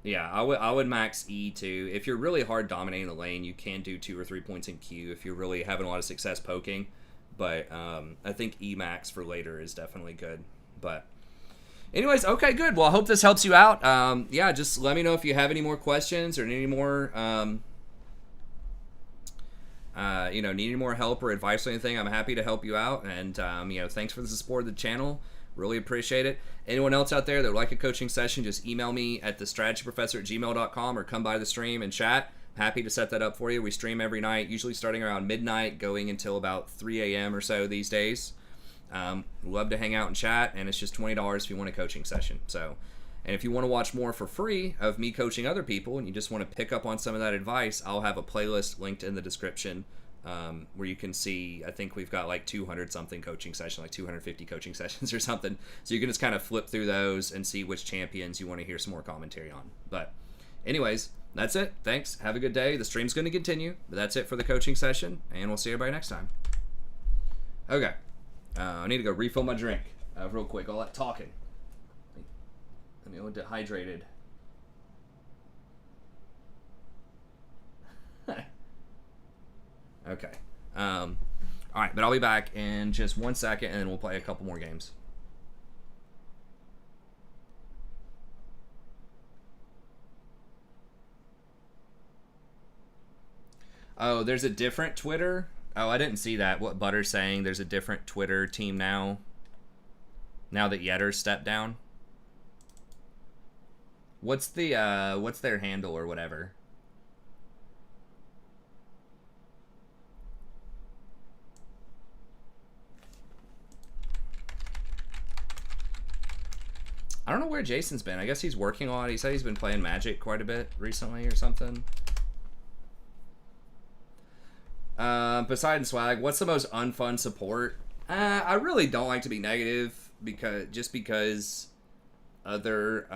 Yeah, I would max E too. If you're really hard dominating the lane, you can do 2 or 3 points in Q if you're really having a lot of success poking. But I think E max for later is definitely good. But anyways, okay, good. Well, I hope this helps you out. Yeah, just let me know if you have any more questions or any more, need any more help or advice or anything. I'm happy to help you out. And, thanks for the support of the channel. Really appreciate it. Anyone else out there that would like a coaching session, just email me at thestrategyprofessor@gmail.com or come by the stream and chat. Happy to set that up for you. We stream every night, usually starting around midnight, going until about 3 a.m. or so these days. Love to hang out and chat, and it's just $20 if you want a coaching session. So, and if you want to watch more for free of me coaching other people and you just want to pick up on some of that advice, I'll have a playlist linked in the description where you can see, I think we've got like 200 something coaching sessions, like 250 coaching sessions or something. So you can just kind of flip through those and see which champions you want to hear some more commentary on. But anyways, that's it. Thanks. Have a good day. The stream's going to continue, but that's it for the coaching session, and we'll see everybody next time. Okay. I need to go refill my drink real quick. All that talking. Let me go dehydrated. Okay. All right, but I'll be back in just 1 second, and then we'll play a couple more games. Oh, there's a different Twitter? Oh, I didn't see that. What Butter's saying, there's a different Twitter team now. Now that Yetter's stepped down. What's their handle or whatever? I don't know where Jason's been. I guess he's working a lot. He said he's been playing Magic quite a bit recently or something. Poseidon Swag, what's the most unfun support? I really don't like to be negative because other,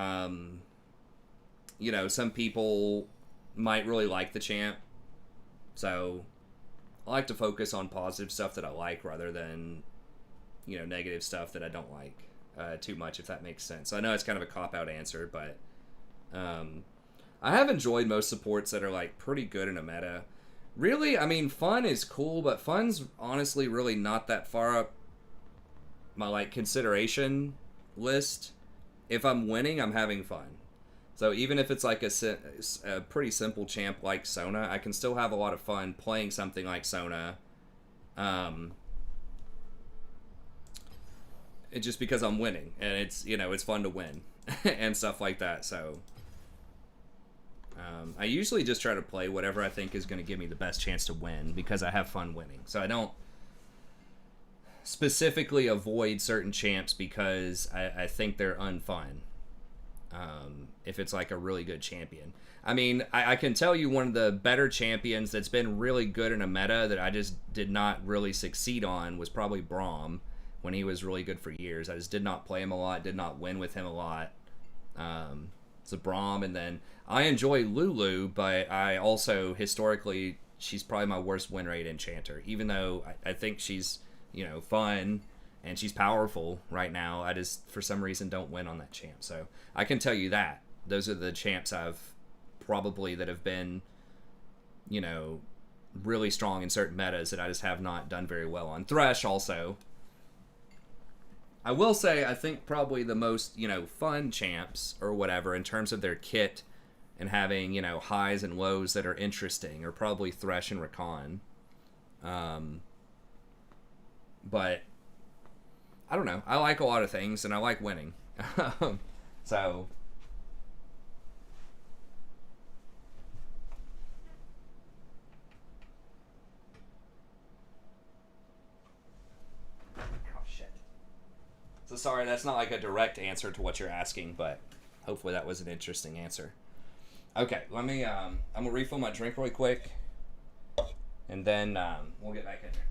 some people might really like the champ. So I like to focus on positive stuff that I like rather than, negative stuff that I don't like too much, if that makes sense. So I know it's kind of a cop-out answer, but I have enjoyed most supports that are like pretty good in a meta. Really, I mean, fun is cool, but fun's honestly really not that far up my like consideration list. If I'm winning, I'm having fun. So even if it's like a pretty simple champ like Sona, I can still have a lot of fun playing something like Sona. It's just because I'm winning, and it's, you know, it's fun to win and stuff like that. So I usually just try to play whatever I think is going to give me the best chance to win because I have fun winning. So I don't specifically avoid certain champs because I think they're unfun. If it's like a really good champion. I mean, I can tell you one of the better champions that's been really good in a meta that I just did not really succeed on was probably Braum when he was really good for years. I just did not play him a lot, did not win with him a lot. So Braum, and then I enjoy Lulu, but I also, historically, she's probably my worst win rate enchanter. Even though I think she's, you know, fun and she's powerful right now, I just, for some reason, don't win on that champ. So I can tell you that. Those are the champs I've probably that have been, you know, really strong in certain metas that I just have not done very well on. Thresh also. I will say, I think probably the most, you know, fun champs or whatever in terms of their kit and having, you know, highs and lows that are interesting are probably Thresh and Rakan. But I don't know. I like a lot of things and I like winning. So So sorry, that's not like a direct answer to what you're asking, but hopefully that was an interesting answer. Okay, let me, I'm gonna refill my drink really quick, and then we'll get back in there.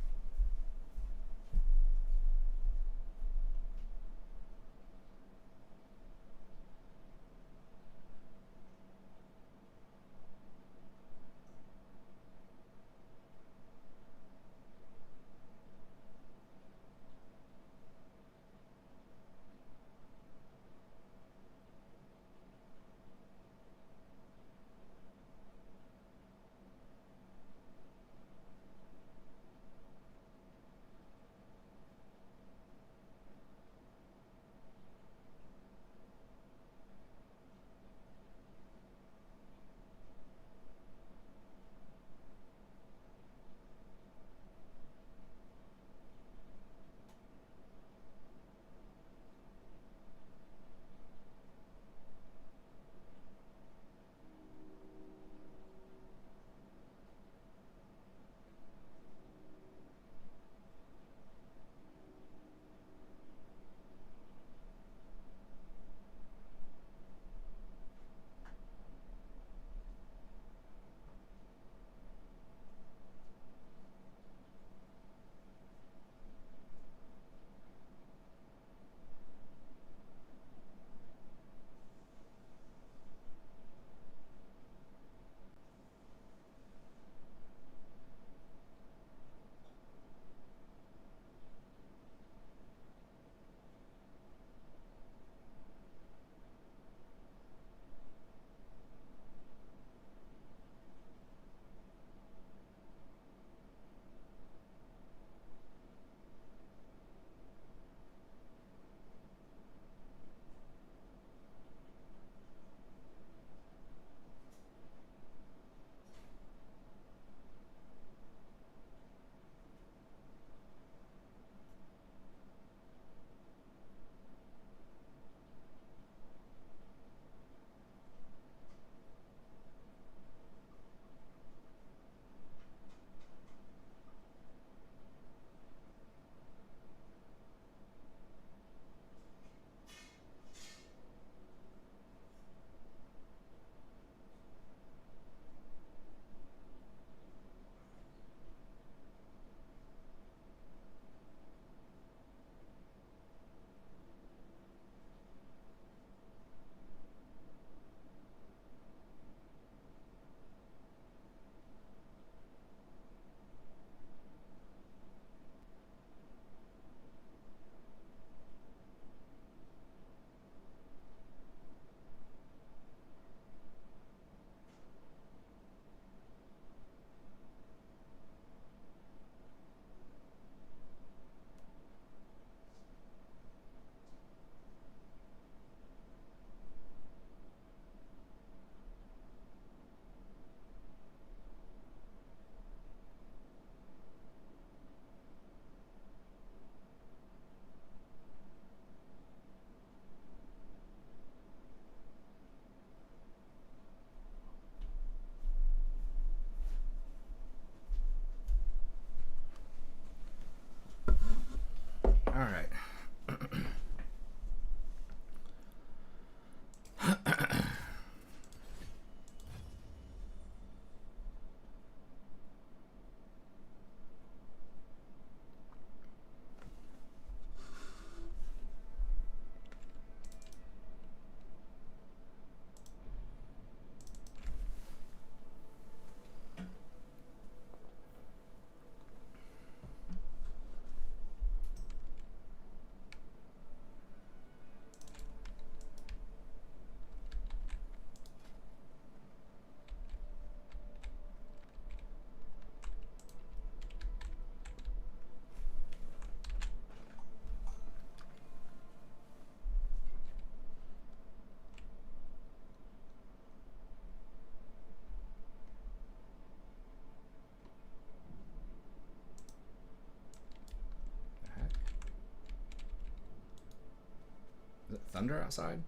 thunder outside?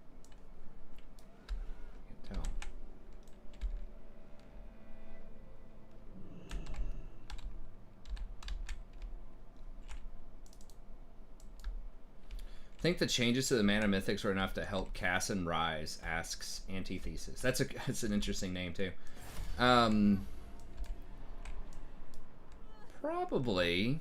Can't tell. I think the changes to the mana mythics are enough to help Cass and Rise, asks Antithesis. That's an interesting name too. Probably.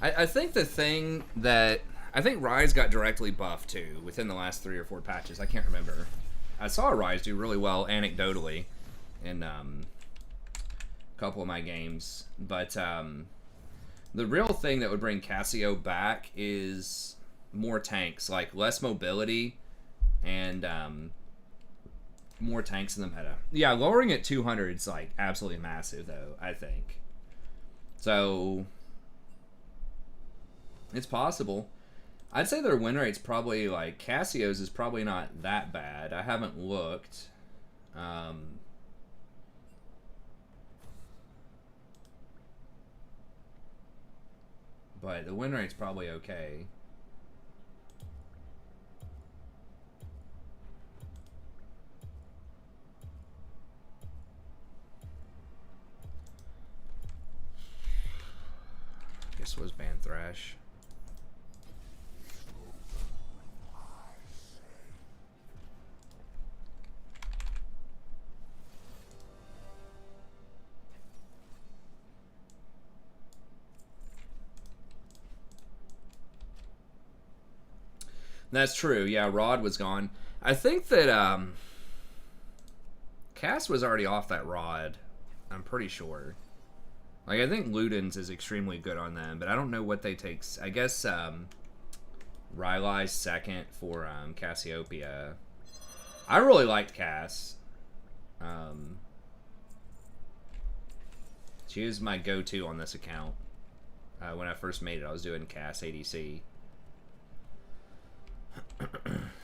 I think the thing that I think Rise got directly buffed too within the last 3 or 4 patches. I can't remember. I saw Rise do really well anecdotally in a couple of my games, but the real thing that would bring Cassio back is more tanks, like less mobility and more tanks in the meta. Yeah, lowering it 200 is like absolutely massive though, I think. So it's possible. I'd say their win rate's probably like Cassio's is probably not that bad. I haven't looked. But the win rate's probably okay. Guess it was Ban Thrash. That's true. Yeah, Rod was gone. I think that Cass was already off that Rod. I'm pretty sure. Like, I think Ludens is extremely good on them, but I don't know what they take. I guess Rylai's second for Cassiopeia. I really liked Cass. She was my go-to on this account. When I first made it, I was doing Cass ADC.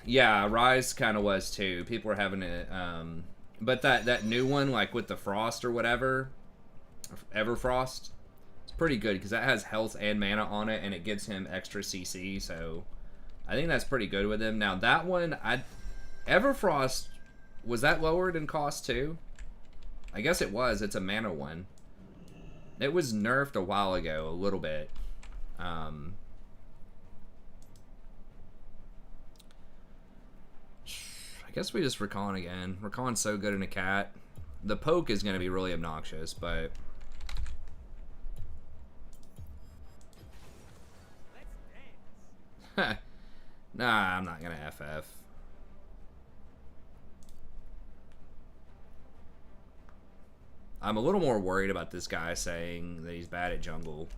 Yeah, Rise kind of was too. People were having it, but that new one, like with the Frost or whatever, Everfrost, it's pretty good because that has health and mana on it, and it gives him extra CC. So I think that's pretty good with him. Now that one, Everfrost, was that lowered in cost too? I guess it was. It's a mana one. It was nerfed a while ago, a little bit. I guess we just recon again. Recon's so good in a cat. The poke is going to be really obnoxious, but... Nah, I'm not going to FF. I'm a little more worried about this guy saying that he's bad at jungle.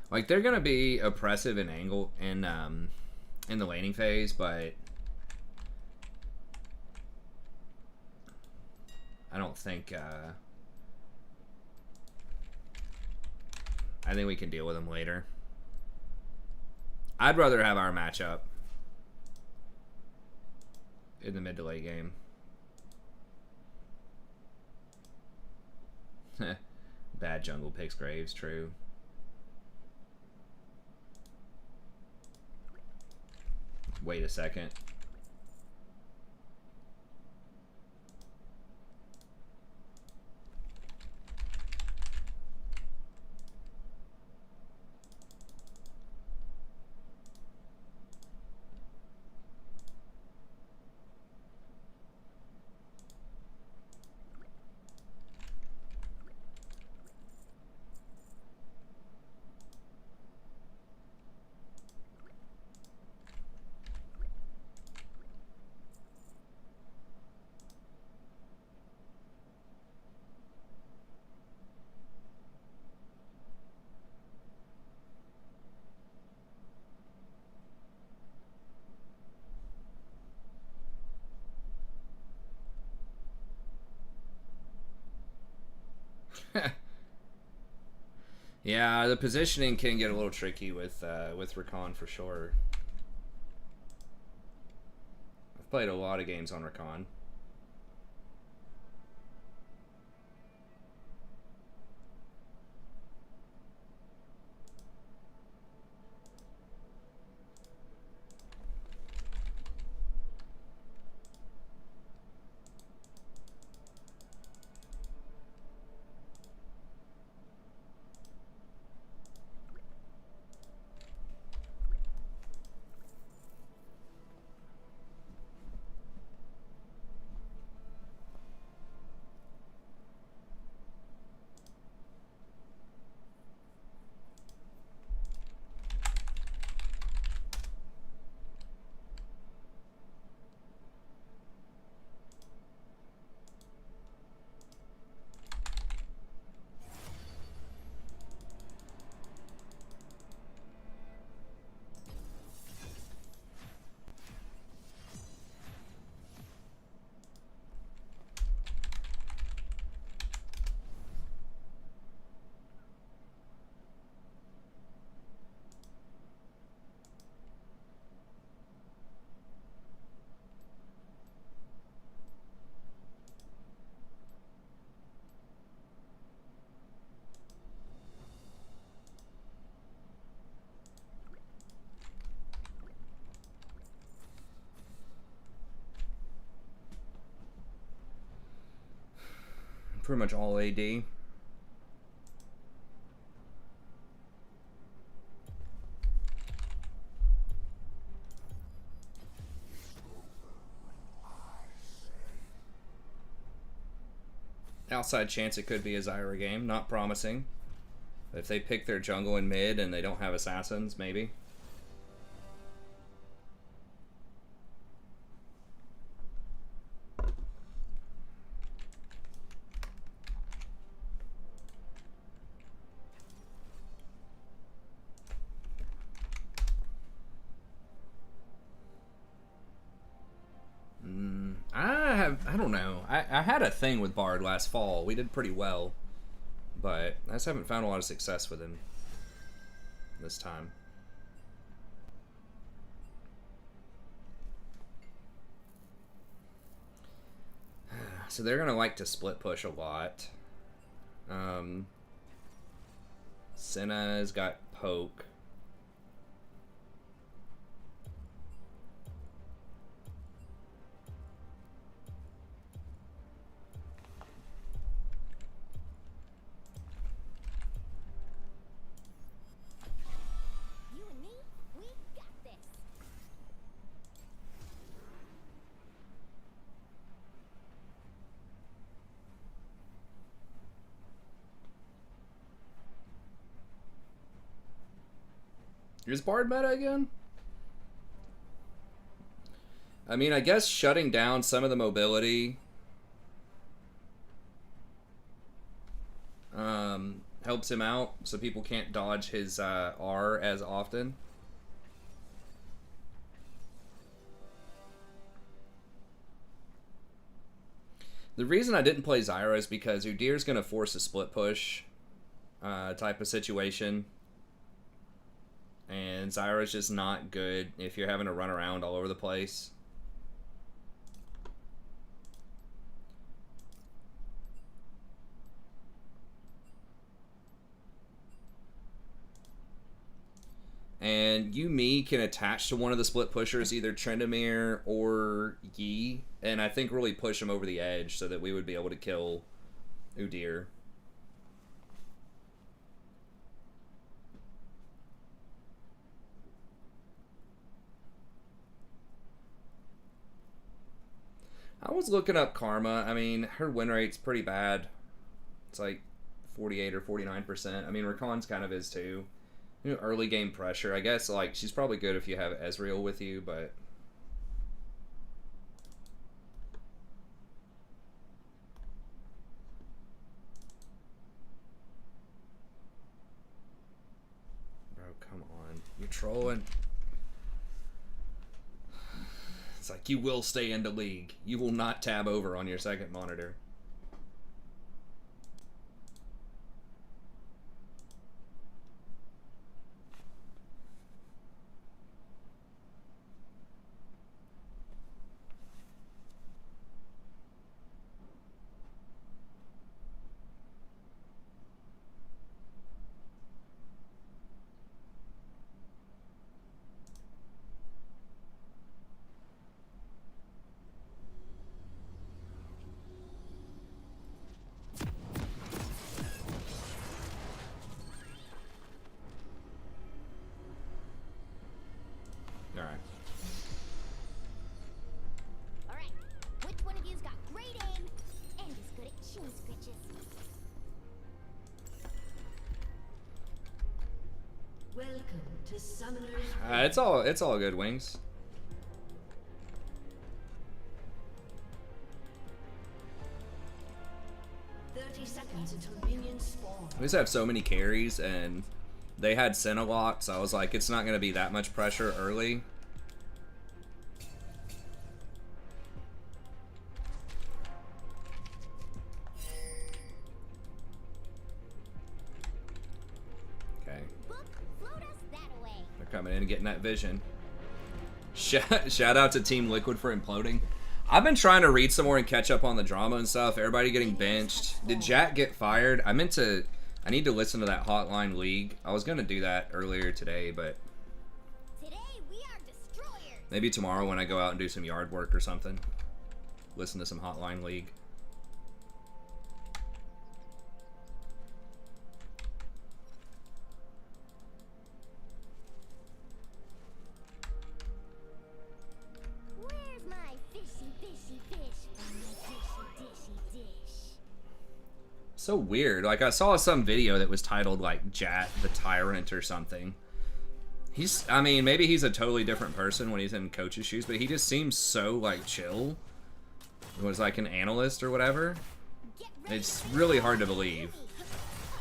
Like, they're gonna be oppressive in angle in the laning phase, but I don't think I think we can deal with them later. I'd rather have our matchup in the mid to late game. Bad jungle picks Graves, true. Wait a second. Yeah, the positioning can get a little tricky with Recon for sure. I've played a lot of games on Recon. Pretty much all AD. Outside chance it could be a Zyra game. Not promising. But if they pick their jungle in mid and they don't have assassins, maybe. I don't know. I had a thing with Bard last fall. We did pretty well. But I just haven't found a lot of success with him this time. So they're going to like to split push a lot. Senna's got poke. Is Bard meta again? I mean, I guess shutting down some of the mobility helps him out, so people can't dodge his R as often. The reason I didn't play Zyra is because Udyr's going to force a split push type of situation. And Zyra's just not good if you're having to run around all over the place. And Yumi can attach to one of the split pushers, either Tryndamere or Yi, and I think really push him over the edge so that we would be able to kill Udyr. I was looking up Karma. I mean, her win rate's pretty bad. It's like 48 or 49%. I mean, Rakan's kind of is too. You know, early game pressure. I guess, like, she's probably good if you have Ezreal with you, but... Bro, come on. You're trolling. It's like, you will stay in the league. You will not tab over on your second monitor. Welcome to Summoner's It's all good, Wings. We just have so many carries, and they had Senna a lot, so I was like, it's not going to be that much pressure early. Okay. They're coming in and getting that vision. Shout out to Team Liquid for imploding. I've been trying to read some more and catch up on the drama and stuff. Everybody getting benched. Did Jack get fired? I need to listen to that Hotline League. I was going to do that earlier today, but Today we are destroyers. maybe tomorrow when I go out and do some yard work or something. Listen to some Hotline League. So weird. Like, I saw some video that was titled, like, Jat the Tyrant or something. I mean, maybe he's a totally different person when he's in coach's shoes, but he just seems so, like, chill. He was, like, an analyst or whatever. It's really hard to believe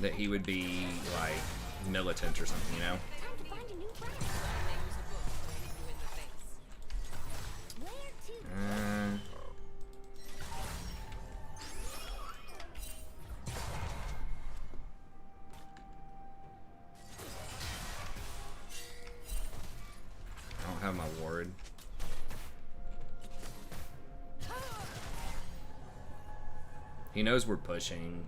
that he would be, like, militant or something, you know? I don't have my ward. He knows we're pushing.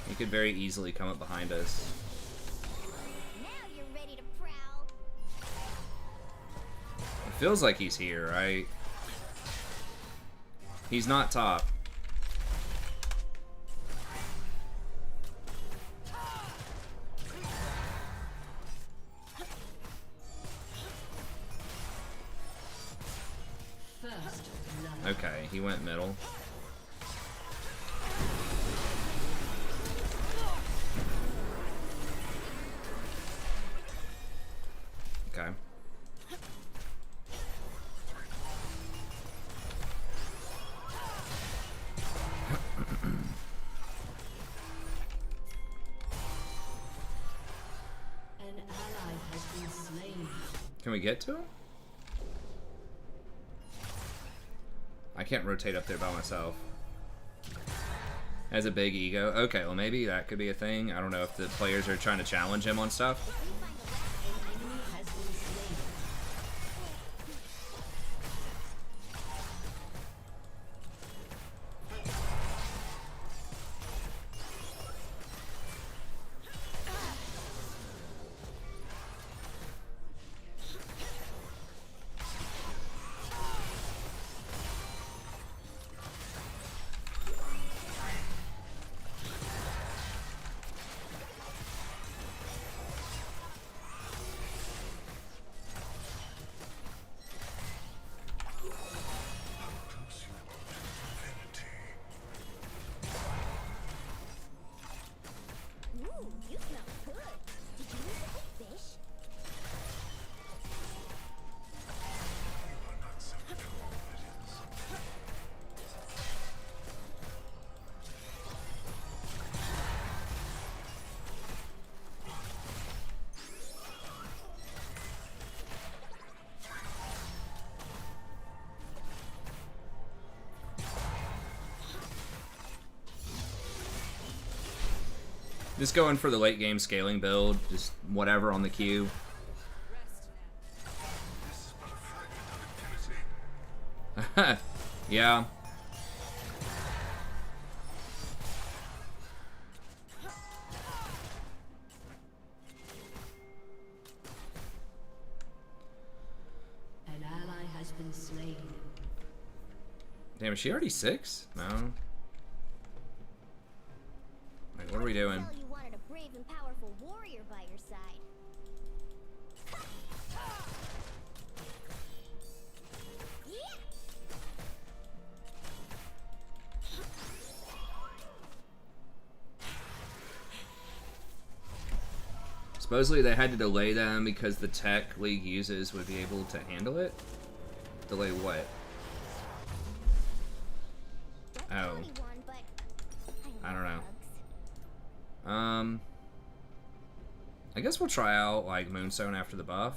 He could very easily come up behind us. Now you're ready to prowl. It feels like he's here, right? He's not top. Okay, he went middle. Okay. An ally has been slain. Can we get to him? I can't rotate up there by myself. Has a big ego. Okay, well maybe that could be a thing. I don't know if the players are trying to challenge him on stuff. An enemy has been slain. Ooh, you smell good. Did you eat a fish? Just going for the late game scaling build, just whatever on the queue. Yeah. An ally has been slain. Damn, is she already 6? No. Wait, what are we doing? Well, you wanted a brave and powerful warrior by your side. Yeah. Supposedly they had to delay them because the tech League uses would be able to handle it. Delay what? Oh. I don't know. I guess we'll try out like Moonstone after the buff.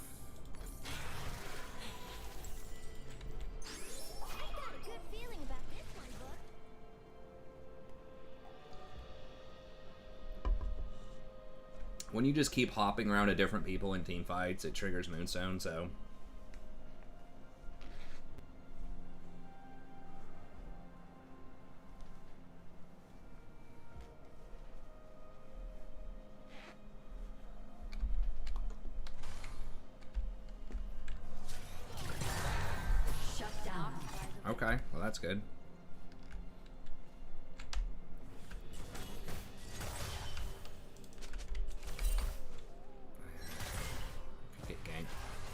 When you just keep hopping around to different people in team fights, it triggers Moonstone, so. Shut down. Okay, well that's good.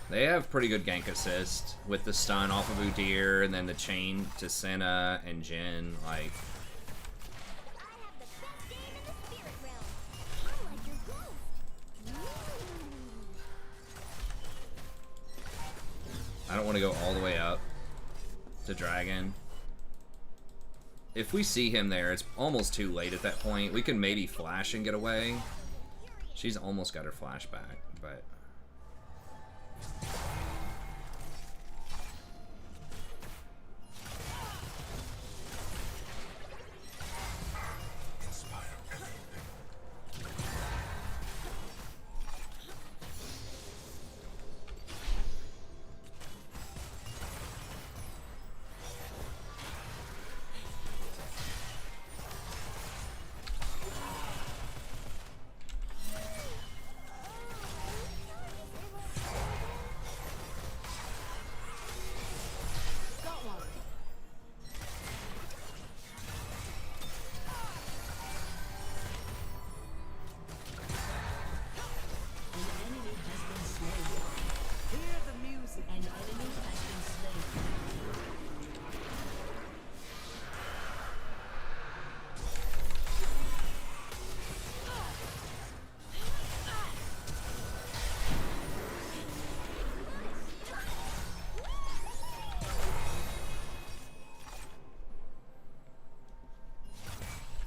They have pretty good gank assist with the stun off of Udyr and then the chain to Senna and Jhin. Like, I don't want to go all the way up to Dragon. If we see him there, it's almost too late at that point. We can maybe flash and get away. She's almost got her flash back, but...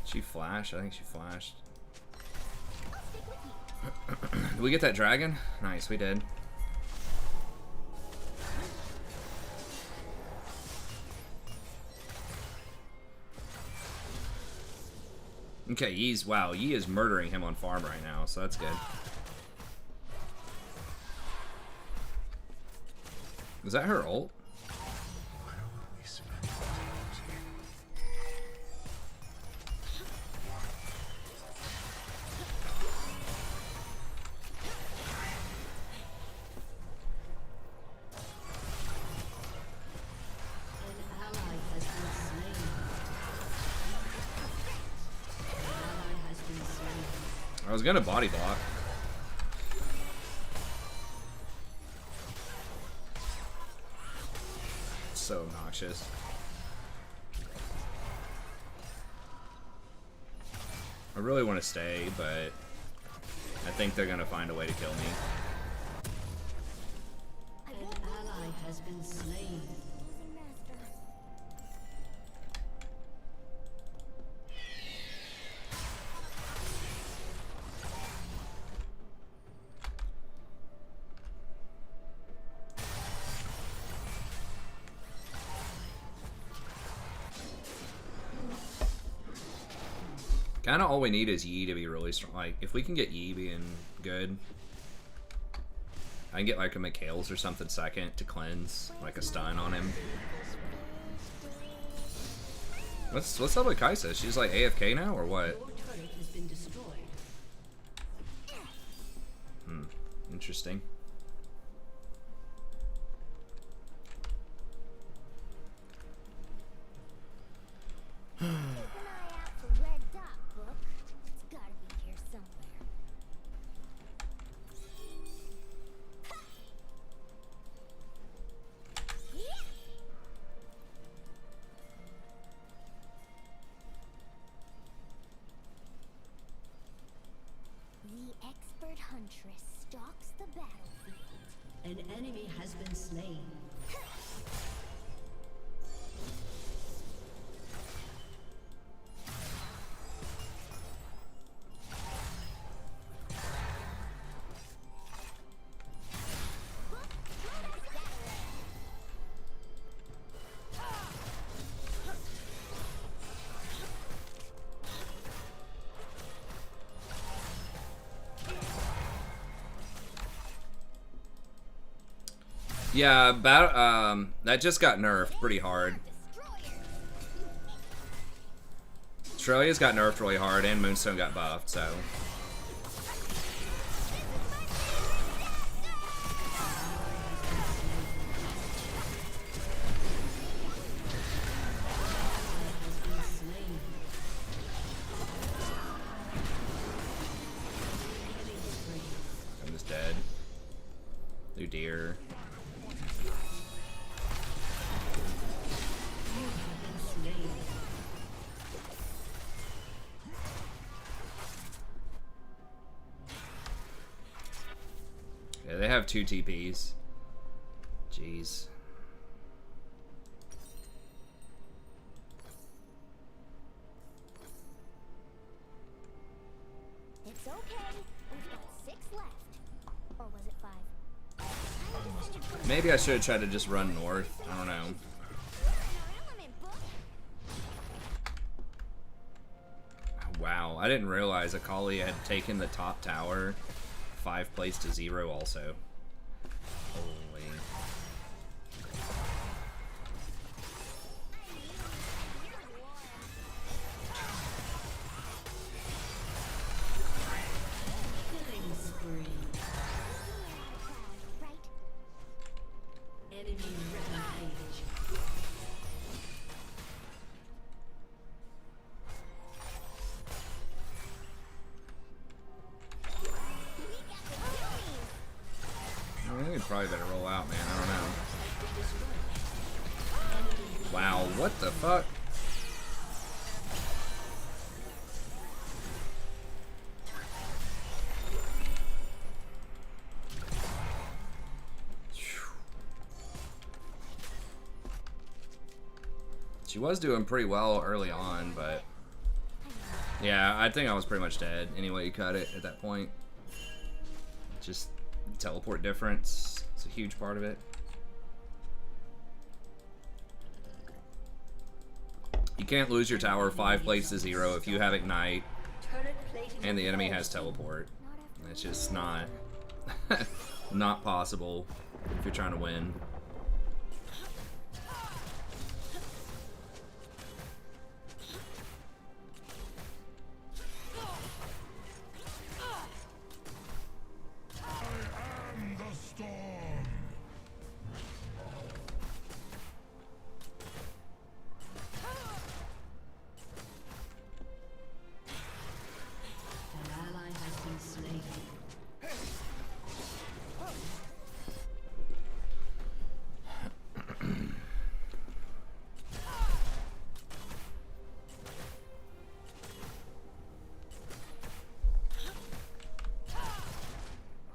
She flashed? I think she flashed. Did we get that dragon? Nice, we did. Okay, Yi's, wow, Yi is murdering him on farm right now, so that's good. Is that her ult? I was gonna body block. So obnoxious. I really want to stay, but I think they're gonna find a way to kill me. An ally has been slain. Kind of all we need is Yi to be really strong. Like, if we can get Yi being good, I can get like a Mikhail's or something second to cleanse, like a stun on him. What's up with Kaisa? She's like AFK now or what? Your turret has been destroyed. Interesting. Huntress stalks the battlefield. An enemy has been slain. Yeah, that just got nerfed pretty hard. Australia's got nerfed really hard, and Moonstone got buffed, so. I'm just dead. Udyr. Yeah, they have 2 TPs. Jeez. It's okay. We've got 6 left. Or was it 5? Maybe I should have tried to just run north. I don't know. Wow, I didn't realize Akali had taken the top tower 5 plays to 0 also. Holy. Killing spree. Enemy rampage. I think we'd probably better roll out, man. I don't know. Wow, what the fuck? She was doing pretty well early on, but yeah, I think I was pretty much dead anyway you cut it at that point. Just teleport difference, it's a huge part of it. You can't lose your tower 5 plays to 0 if you have Ignite and the enemy has teleport. It's just not not possible if you're trying to win. An ally has been slain.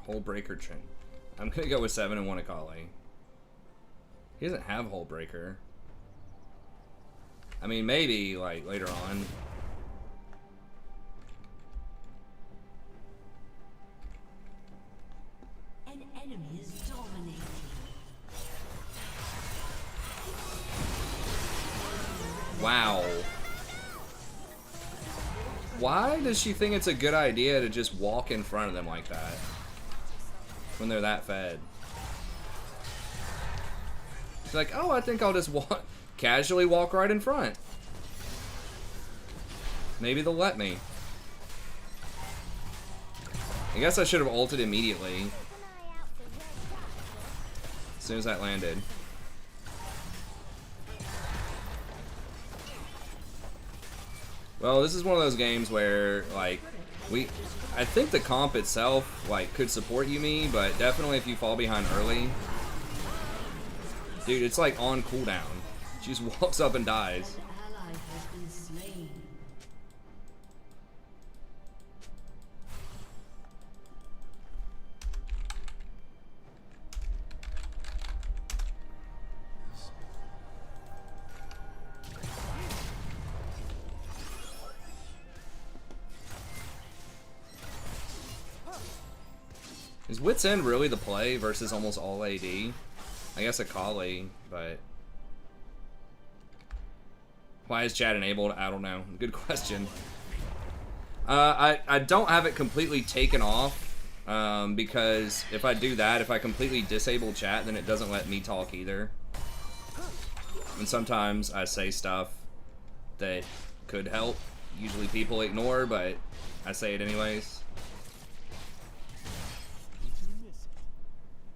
Hole breaker chain. I'm gonna go with 7 and 1 Akali. He doesn't have hole breaker. I mean, maybe like later on. An enemy is dominating. Wow. Why does she think it's a good idea to just walk in front of them like that when they're that fed? She's like, oh, I think I'll just casually walk right in front. Maybe they'll let me. I guess I should have ulted immediately as soon as that landed. Well, this is one of those games where, like, I think the comp itself, like, could support Yumi, but definitely if you fall behind early, dude, it's like on cooldown. She just walks up and dies. An ally has been slain. Is Wit's End really the play versus almost all AD? I guess Akali, but why is chat enabled? I don't know. Good question. I don't have it completely taken off because if I do that, if I completely disable chat, then it doesn't let me talk either. And sometimes I say stuff that could help. Usually people ignore, but I say it anyways.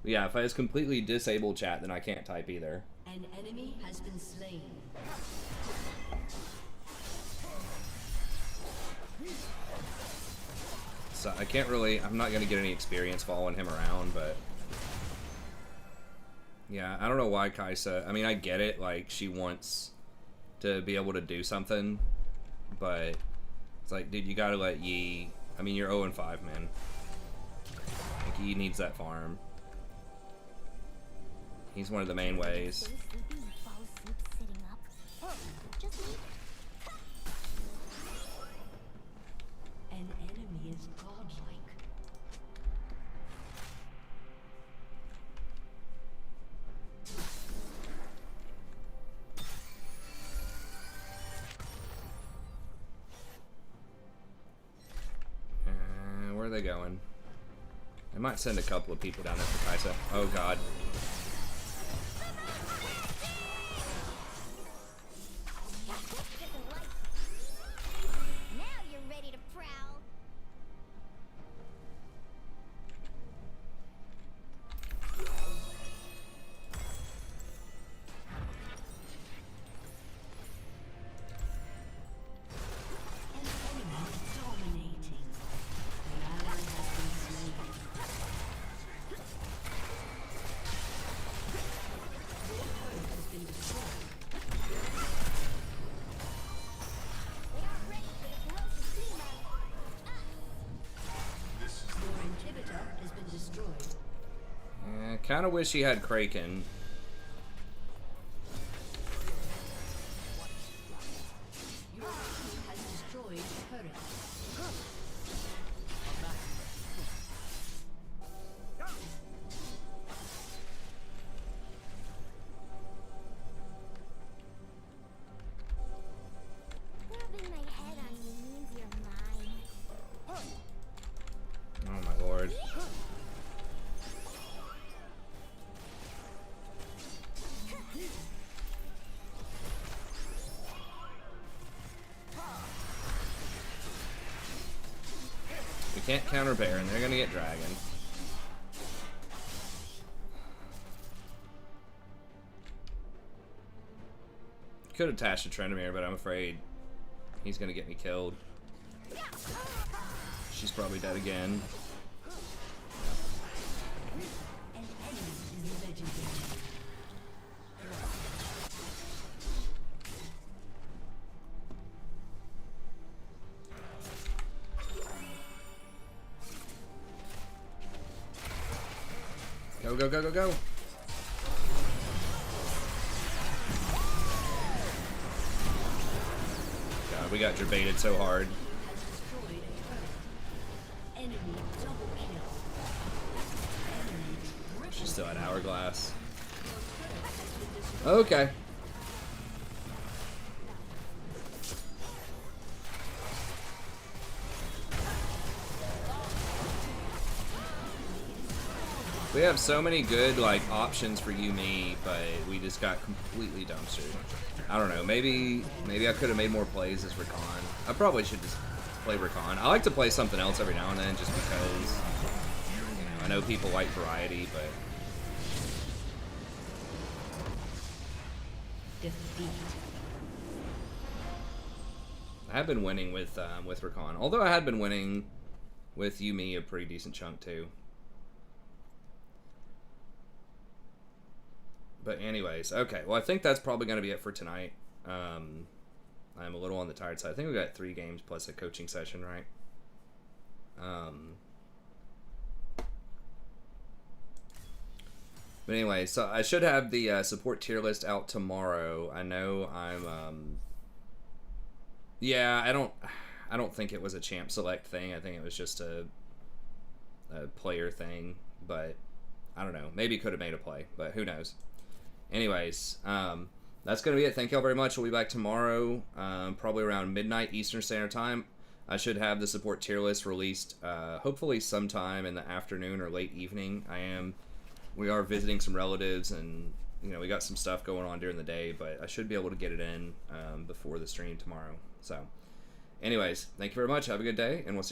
Yeah, if I just completely disable chat, then I can't type either. An enemy has been slain. So I can't really, I'm not going to get any experience following him around, but yeah, I don't know why Kaisa, I mean, I get it, like, she wants to be able to do something, but it's like, dude, you got to let Yi, I mean, you're 0-5, man. Like, Yi needs that farm. He's one of the main ways. Stay sleeping and fall asleep sitting up. Just me. An enemy is godlike. Where are they going? I might send a couple of people down there for Kaisa. Oh god. Now you're ready to prowl. An enemy is dominating. An ally has been slain. Turret has been destroyed. We are ready for the ferocious demon. Your inhibitor has been destroyed. I kind of wish he had Kraken. Your team has destroyed a turret. Rubbing my head on you means you're mine. Oh my lord. We can't counter Baron. They're gonna get Dragon. Could attach to Trendemir, but I'm afraid he's gonna get me killed. She's probably dead again. An enemy is legendary. Go, go, go, go, go. God, we got debated so hard. Has destroyed a turret. Enemy double kill. Enemy triple She's still at Hourglass. turret has been destroyed. Okay. We have so many good like options for Yumi, but we just got completely dumpstered. I don't know. Maybe I could have made more plays as Rakan. I probably should just play Rakan. I like to play something else every now and then, just because I know people like variety, but Defeat. I have been winning with Rakan. Although I had been winning with Yumi a pretty decent chunk too. But anyways, okay. Well, I think that's probably going to be it for tonight. I'm a little on the tired side. I think we got 3 games plus a coaching session, right? But anyway, so I should have the support tier list out tomorrow. I know I'm. Yeah, I don't think it was a champ select thing. I think it was just a player thing. But I don't know. Maybe could have made a play, but who knows? Anyways, that's going to be it. Thank y'all very much. We'll be back tomorrow, probably around midnight Eastern Standard Time. I should have the support tier list released, hopefully sometime in the afternoon or late evening. We are visiting some relatives, and we got some stuff going on during the day, but I should be able to get it in before the stream tomorrow. So, anyways, thank you very much. Have a good day, and we'll see you.